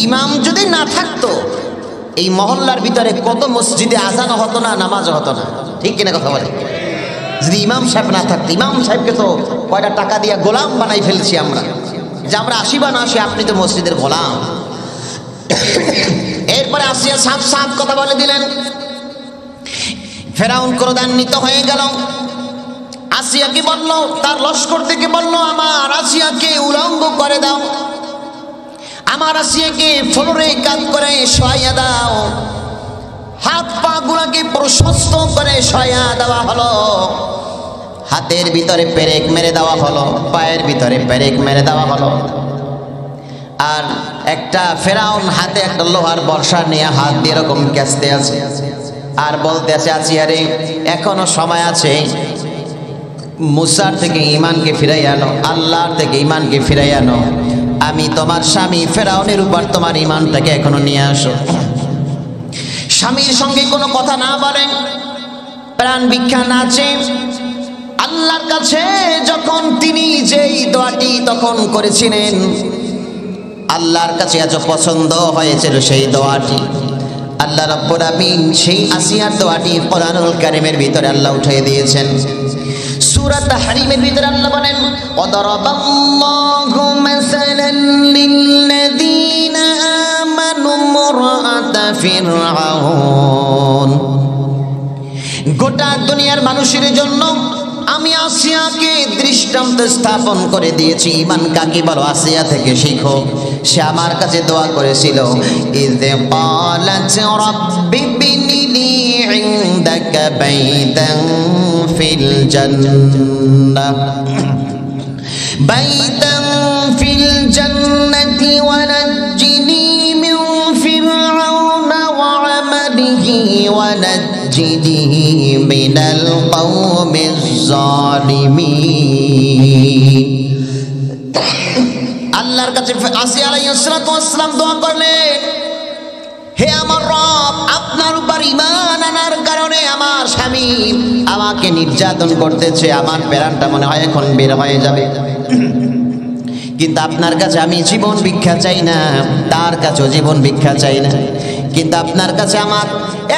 ইমাম যদি না থাকতো এই মহল্লার ভিতরে কত মসজিদে আজানও হতো না, নামাজও হতো না। ঠিক কিনা কথা বলে? যদি ইমাম সাহেব না থাকতো, ইমাম সাহেবকে তো কয়টা টাকা দিয়ে গোলাম বানাই ফেলছি আমরা, যে আমরা আসি বা না আসি, আপনি তো মসজিদের গোলাম। এরপরে আসিয়া সাফ সাফ কথা বলে দিলেন, ফেরাউন ক্রোধান্বিত হয়ে গেল, আসিয়াকে বলল, তার লস্কর থেকে বলল, আমার আসিয়াকে উলঙ্গ করে দাও, আমার আসিয়াকে ফ্লোরে কাত করে শোয়াইয়া দাও। হাত পা গুলাকে প্রশস্ত করে শোয়া দেওয়া হলো, হাতের ভিতরে পেরেক মেরে দেওয়া হলো, পায়ের ভিতরে পেরেক মেরে দেওয়া হলো। আর একটা ফেরাউন হাতে একটা লোহার বর্ষা নিয়ে হাত দিয়ে এরকম ক্যাচতে আছে আর বলতে আছে, আসিয়ারে এখনো সময় আছে, মুসার থেকে ঈমানকে ফিরাই আনো, আল্লাহর থেকে ঈমানকে ফিরাই আনো। আমি তোমার স্বামী ফেরাউনের উপর তোমার ঈমানটাকে এখনো নিয়ে আসো। স্বামীর সঙ্গে কোনো কথা না বলে, প্রাণ ভিক্ষা না চেয়ে আল্লাহর কাছে যখন তিনি যেই দোয়াটি তখন করেছিলেন, আল্লাহর কাছে এত পছন্দ হয়েছিল সেই দোয়াটি, আল্লাহ রাব্বুল আমিন সেই আসিয়ার দোয়াটি কোরআনুল কারীমের ভিতরে আল্লাহ উঠিয়ে দিয়েছেন। সূরা তাহরীমের ভিতরে আল্লাহ বলেন, ওয়াদারাবাল্লাহু মাসালান লিল্লাযীনা আমানু মুরআতা ফিরআউন। গোটা দুনিয়ার মানুষের জন্য আমি আসিয়াকে দৃষ্টান্ত স্থাপন করে দিয়েছি। ঈমান কাকে বলো? আসিয়া থেকে শিখো। সে আমার কাছে দোয়া করেছিল, ইযে ক্বালাত রাব্বি বিনিলি ইনদাকা বাইতান ফিল জান্নাহ বাইতান ফিল জান্নাতি ওয়া নাজ্জিনি মিন ফিরআউনা ওয়া আমালিহি ওয়া নাজ্জিনি মিনাল কওমিজ জালিমিন। আল্লাহর কাছে আসিয়া আলাইহিস সালাতু ওয়াস সালাম দোয়া করলেন, হে আমার রব, আপনার উপর ঈমান আনার কারণে আমার স্বামী আমাকে নির্যাতন করতেছে, আমার প্রাণটা মনে হয় এখন বের হয়ে যাবে, কিন্তু আপনার কাছে আমি জীবন ভিক্ষা চাই না, তার কাছেও জীবন ভিক্ষা চাই না, কিন্তু আপনার কাছে আমার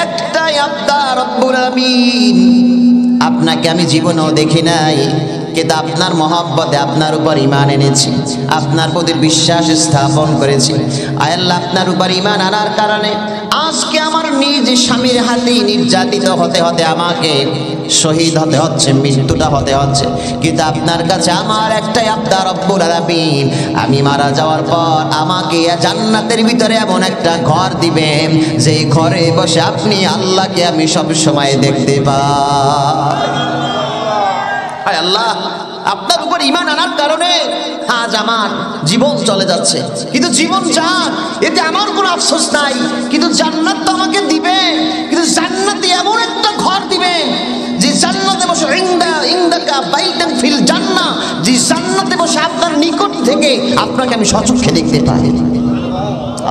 একটাই আবদার, রব্বুল আমিন, আপনাকে আমি জীবনেও দেখি নাই, কিন্তু আপনার মহব্বতে আপনার উপর ঈমান এনেছি, আপনার প্রতি বিশ্বাস স্থাপন করেছি। আয় আল্লাহ, আপনার উপর ঈমান আনার কারণে আজকে আমার নিজ স্বামীর হাতে নির্যাতিত হতে হতে আমাকে শহীদ হতে হচ্ছে, মৃত্যুটা হতে হচ্ছে, কিন্তু আপনার কাছে আমার একটাই আবদার, রব্বুল আলামিন, আমি মারা যাওয়ার পর আমাকে জান্নাতের ভিতরে এমন একটা ঘর দিবেন, যেই ঘরে বসে আপনি আল্লাহকে আমি সব সময় দেখতে পাই। হায় আল্লাহ, আপনার উপর ঈমান আনার কারণে আজ আমার জীবন চলে যাচ্ছে, কিন্তু জীবন যাক এতে আমার কোনো আফসোস নাই, কিন্তু জান্নাত তো আমাকে দিবে, কিন্তু জান্নাতে এমন একটা ঘর দিবে যে জান্নাতে বসে ইনদাকা বাইতান ফিল জান্নাহ, যে জান্নাতে বসে আপনার নিকট থেকে আপনাকে আমি সচক্ষে দেখতে পাই।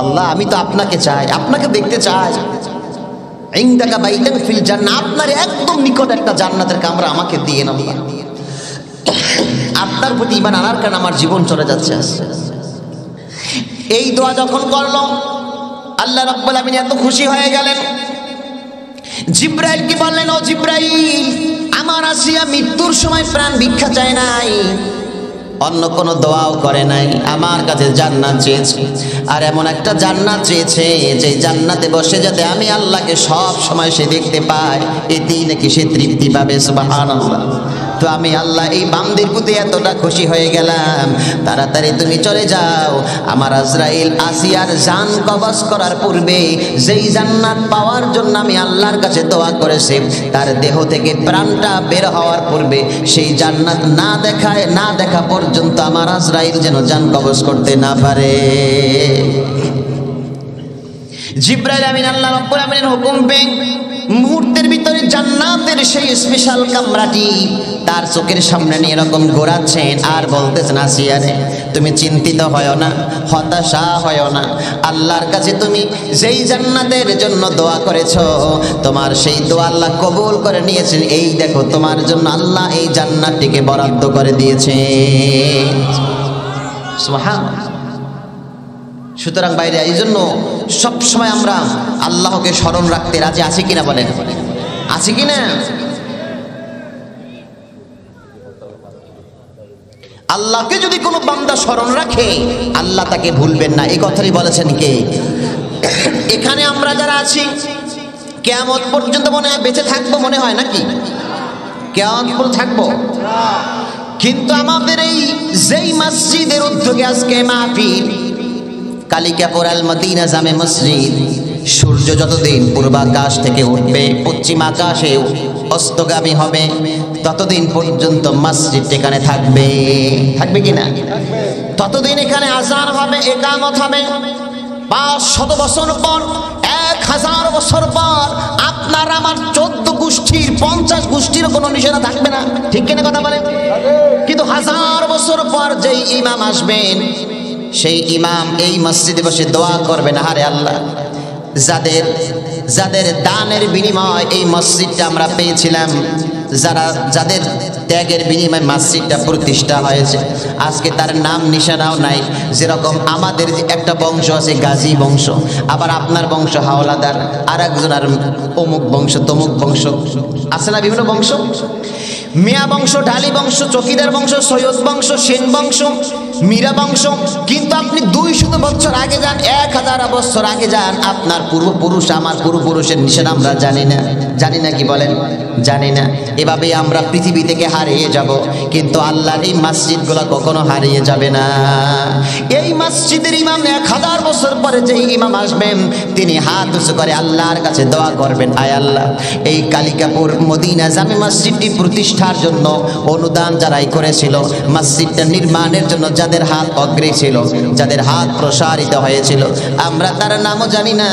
আল্লাহ, আমি তো আপনাকে চাই, আপনাকে দেখতে চাই। ইনদাকা বাইতান ফিল জান্নাহ, আপনার একদম নিকট একটা জান্নাতের কামরা আমাকে দিয়ে না। আপনার প্রতি ঈমান আনার কারণে আমার জীবন চলে যাচ্ছে। এই দোয়া যখন করলো, আল্লাহ রাব্বুল আমিন এত খুশি হয়ে গেলেন, জিব্রাইল কি বললেন, ও জিব্রাইল, আমার আসিয়া মৃত্যুর সময় প্রাণ ভিক্ষা চায় নাই, অন্য কোনো দোয়াও করে নাই, আমার কাছে জান্নাত চেয়েছে, আর এমন একটা জান্নাত চেয়েছে যে জান্নাতে বসে যাতে আমি আল্লাহকে সব সময় সে দেখতে পাই, এতেই নাকি সে তৃপ্তি পাবে। সুবহানাল্লাহ। তো আমি আল্লাহ এই বান্দির প্রতি এতটা খুশি হয়ে গেলাম, তাড়াতাড়ি তুমি চলে যাও, আমার আজরাইল আসিয়ার জান কবজ করার পূর্বে যেই জান্নাত পাওয়ার জন্য আমি আল্লাহর কাছে দোয়া করেছি, তার দেহ থেকে প্রাণটা বের হওয়ার পূর্বে সেই জান্নাত না দেখা পর্যন্ত আমার আজরাইল যেন জান কবজ করতে না পারে। জিব্রাইল আমিন আল্লাহ রাব্বুল আমিনের হুকুম পেয়ে মুহূর্তের ভিতরে জান্নাতের সেই স্পেশাল কামরাটি তার চোখের সামনে নিয়ে এরকম ঘোরাচ্ছেন আর বলতেছেন, আসিয়া রে, তুমি চিন্তিত হয় না, হতাশা হয় না, আল্লাহর কাছে তুমি যেই জান্নাতের জন্য দোয়া করেছো, তোমার সেই দোয়া আল্লাহ কবুল করে নিয়েছেন। এই দেখো, তোমার জন্য আল্লাহ এই জান্নাতটিকে বরাদ্দ করে দিয়েছে। সুবহানাল্লাহ। সুতরাং বাইরে এই জন্য সবসময় আমরা আল্লাহকে স্মরণ রাখতে রাজি আছি কিনা বলেন? আছি কিনা? আল্লাহকে যদি কোনো বান্দা স্মরণ রাখে, আল্লাহ তাকে ভুলবেন না, এই কথাই বলেছেন কে? এখানে আমরা যারা আছি, কিয়ামত পর্যন্ত মনে হয় বেঁচে থাকবো, মনে হয় নাকি? কিয়ামত পর্যন্ত থাকবো? কিন্তু আমাদের এই যেই মসজিদের উদ্যোগে আজকে মাহফিল, কালিকাপুর আল মদিনা জামে মসজিদ, সূর্য যতদিন পূর্বাকাশ থেকে উঠবে, পশ্চিম আকাশে অস্তগামী হবে, ততদিন পর্যন্ত মসজিদ এখানে থাকবে। থাকবে কিনা? ততদিন এখানে আযান হবে, ইকামত হবে। 500 বছর পর, 1000 বছর পর আপনার আমার 14 গোষ্ঠীর 50 গোষ্ঠীর কোনো নিষেধা থাকবে না। ঠিক কিনা কথা বলেন? কিন্তু 1000 বছর পর যেই ইমাম আসবেন, সেই ইমাম এই মসজিদে বসে দোয়া করবেন, আরে আল্লাহ, যাদের দানের বিনিময় এই মসজিদটা আমরা পেয়েছিলাম, যাদের ত্যাগের বিনিময়ে মসজিদটা প্রতিষ্ঠা হয়েছে, আজকে তার নাম নিশানাও নাই। যেরকম আমাদের একটা বংশ আছে গাজী বংশ, আবার আপনার বংশ হাওলাদার, আর একজন আর অমুক বংশ তমুক বংশ আছে না, বিভিন্ন বংশ, মিয়া বংশ, ঢালি বংশ, চকিদার বংশ, সৈয়দ বংশ, সেন বংশ, মীরা বংশ। কিন্তু আপনি 200 বছর আগে যান, 1000 বছর আগে যান, আপনার পূর্বপুরুষ আমার পূর্বপুরুষের নিশানা আমরা জানি না। জানি না কি বলেন? জানি না। এভাবে আমরা পৃথিবী থেকে হারিয়ে যাব, কিন্তু আল্লাহর এই মসজিদগুলো কখনো হারিয়ে যাবে না। এই মসজিদের ইমাম 1000 বছর পরে যে ইমাম আসবেন, তিনি হাত উঁচু করে আল্লাহর কাছে দোয়া করবেন, আয় আল্লাহ, এই কালিকাপুর মদিনা জামে মসজিদটি প্রতিষ্ঠার জন্য অনুদান যারাই করেছিল, মসজিদটা নির্মাণের জন্য যাদের হাত অগ্রে ছিল, যাদের হাত প্রসারিত হয়েছিল, আমরা তার নামও জানি না,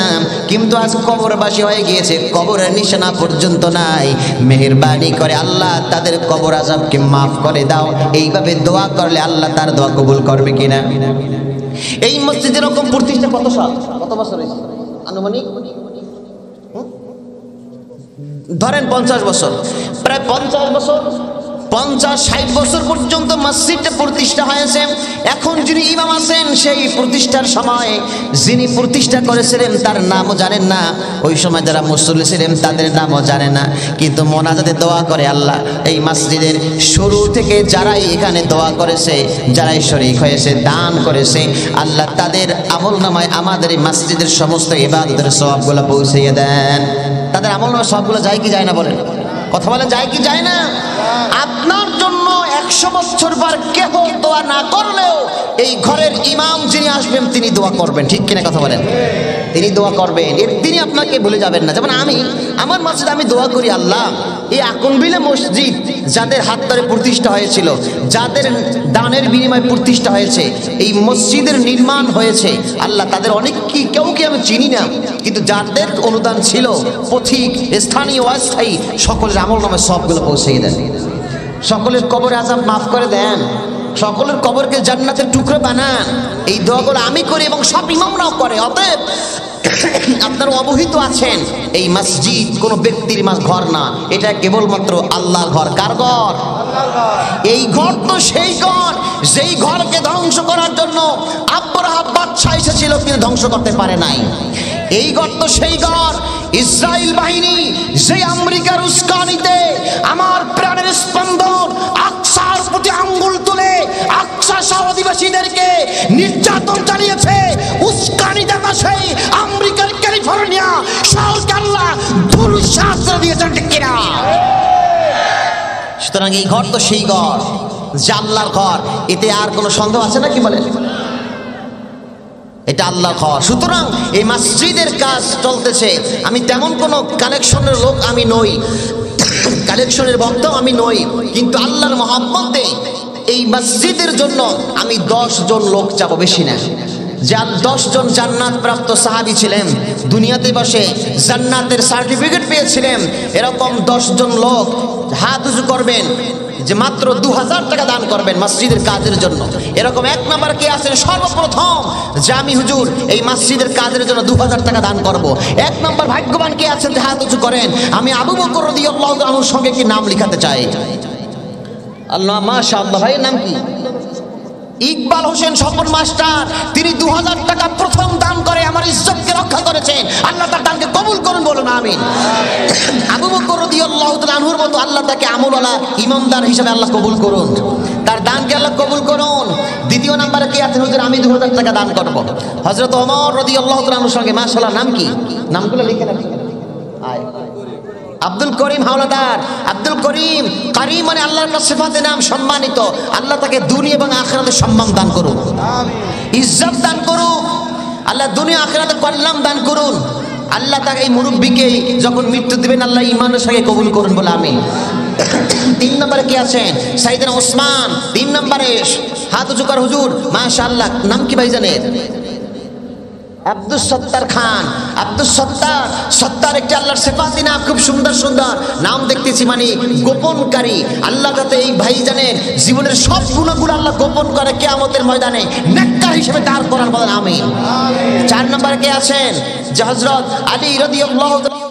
কিন্তু আজ কবরবাসী হয়ে গিয়েছে, কবরের নিশানা পর্যন্ত নাই। মেহেরবানি করে আল্লাহ তাদের কবর আযাবকে মাফ করে দাও। এইভাবে দোয়া করলে আল্লাহ তার দোয়া কবুল করবে কিনা? এই মসজিদের এরকম প্রতিষ্ঠা কত সাল, কত বছর হয়েছে আনুমানিক? ধরেন 50 বছর, প্রায় 50 বছর, 50-60 বছর পর্যন্ত মসজিদটা প্রতিষ্ঠা হয়েছে। এখন যিনি ইমাম আছেন, সেই প্রতিষ্ঠার সময় যিনি প্রতিষ্ঠা করেছিলেন তার নামও জানেন না, ওই সময় যারা মুসল্লি ছিলেন তাদের নামও জানে না, কিন্তু মোনাজাতে দোয়া করে আল্লাহ, এই মসজিদের শুরু থেকে যারাই এখানে দোয়া করেছে, যারাই শরীক হয়েছে, দান করেছে, আল্লাহ তাদের আমলনামায় আমাদের এই মসজিদের সমস্ত ইবাদতের সওয়াবগুলো পৌঁছিয়ে দেন। তাদের আমলনামায় সওয়াবগুলো যায় কি যায় না? বলেন, কথা বলেন, যায় কি যায় না? আপনার জন্য 100 বছর পর কেহ দোয়া না করলেও এই ঘরের ইমাম যিনি আসবেন তিনি দোয়া করবেন। ঠিক কিনা কথা বলেন? তিনি দোয়া করবেন, তিনি আপনাকে ভুলে যাবেন না। যেমন আমি আমার মসজিদে আমি দোয়া করি, আল্লাহ, এই আকনবিলে মসজিদ যাদের হাত ধরে প্রতিষ্ঠা হয়েছিল, যাদের দানের বিনিময়ে প্রতিষ্ঠা হয়েছে, এই মসজিদের নির্মাণ হয়েছে, আল্লাহ তাদের অনেককে কেউকে আমি চিনি না, কিন্তু যাদের অনুদান ছিল, পথিক, স্থানীয়, অস্থায়ী, সকলের আমলনামায় সবগুলো পৌঁছিয়ে দেন। সকলের কবরে আযাব মাফ করে দেন, সকলের কবরকে জান্নাতের টুকরো বানান। এই দোয়াগুলো আমি করি এবং সব ইমামরাও করে। অতএব আপনারা অবহিত আছেন, এই মসজিদ কোনো ব্যক্তির ঘর না, এটা কেবলমাত্র আল্লাহর ঘর। কার ঘর? এই ঘর তো সেই ঘর যেই ঘরকে ধ্বংস করার জন্য আব্রাহা বাদশা এসেছিল, কিন্তু ধ্বংস করতে পারে নাই। এই ঘর তো সেই ঘর ইসরায়েল বাহিনী যে আমেরিকার উস্কানিতে আমার প্রাণের স্পন্দন আকসার প্রতি আঙ্গুল তুলে আকসা সহ অধিবাসীদেরকে নির্যাতন চালিয়েছে, উস্কানিতে বসে আমেরিকার ক্যালিফোর্নিয়া শহরকে আল্লাহ দুঃশাস্ত্র দিয়েছেন। ঠিক কিনা? সুতরাং এই ঘর তো সেই ঘর যে আল্লাহর ঘর, এতে আর কোনো সন্দেহ আছে নাকি? বলেন, এটা আল্লাহর ঘর। সুতরাং এই মসজিদের কাজ চলতেছে। আমি তেমন কোনো কালেকশনের লোক আমি নই, কালেকশনের বক্তাও আমি নই, কিন্তু আল্লাহর মহব্বতে এই মসজিদের জন্য আমি 10 জন লোক চাবো, বেশি না। যার 10 জন জান্নাত প্রাপ্ত সাহাবী ছিলেন, দুনিয়াতে বসে জান্নাতের সার্টিফিকেট পেয়েছিলেন, এরকম 10 জন লোক হাত উঁচু করবেন যে মাত্র 2000 টাকা দান করবেন মসজিদের কাজের জন্য। এরকম 1 নম্বর কে আছেন? সর্বপ্রথম যে আমি হুজুর এই মসজিদের কাজের জন্য 2000 টাকা দান করব। 1 নম্বর ভাগ্যবান কে আছেন? হাত উঁচু করেন। আমি আবু বকর রাদিয়াল্লাহু আনহুর সঙ্গে কি নাম লিখাতে চাই? আল্লাহ, মাশাআল্লাহ। ভাইয়ের নাম কি? ইকবাল হোসেন স্বপন মাস্টার। তিনি 2000 টাকা প্রথম দান করে আমার ইজ্জতকে রক্ষা করেছেন। আল্লাহ তার দানকে কবুল করুন, বলুন আমিন। আবু বকর রাদিয়াল্লাহু তাআলা আনহুর মতো আল্লাহ তাকে আমলওয়ালা ইমানদার হিসেবে আল্লাহ কবুল করুন, তার দানকে আল্লাহ কবুল করুন। দ্বিতীয় নম্বরে কে আছেন? হুজুর আমি 2000 টাকা দান করব। হযরত ওমর রাদিয়াল্লাহু তাআলা আনহুর সঙ্গে, মাশাআল্লাহ, নাম কি? নামগুলো লিখে রাখেন। আব্দুল করিম হাওলাদার। আব্দুল করিম, কারিম মানে আল্লাহর সিফাতে নাম, সম্মানিত। আল্লাহ তাকে দুনিয়া এবং আখিরাতে সম্মান দান করুন, ইজ্জত দান করুন। আল্লাহ দুনিয়া আখিরাতে কল্যাণ দান করুন। আল্লাহ তাকে এই মুরব্বীকে যখন মৃত্যু দিবেন আল্লাহ ঈমানের সঙ্গে কবুল করুন বলে আমিন। 3 নম্বরে কে আছেন? সাইয়েদনা ওসমান। 3 নম্বরে হাত উঁচু কর হুজুর, মাশাআল্লাহ। নাম কি ভাইজানের? আব্দুস সত্তার খান। আব্দুস সত্তার, সত্তার একটি আল্লাহর সিফাতি নাম, খুব সুন্দর সুন্দর নাম দেখতেছি, মানে গোপনকারী। আল্লাহ যাতে এই ভাইজানের জীবনের সব গুণগুলো আল্লাহ গোপন করে কিয়ামতের ময়দানে নেককার হিসেবে দাঁড় করার বলেন আমিন। 4 নম্বরে কে আছেন? যে হযরত আলী রাদিয়াল্লাহু তাআলা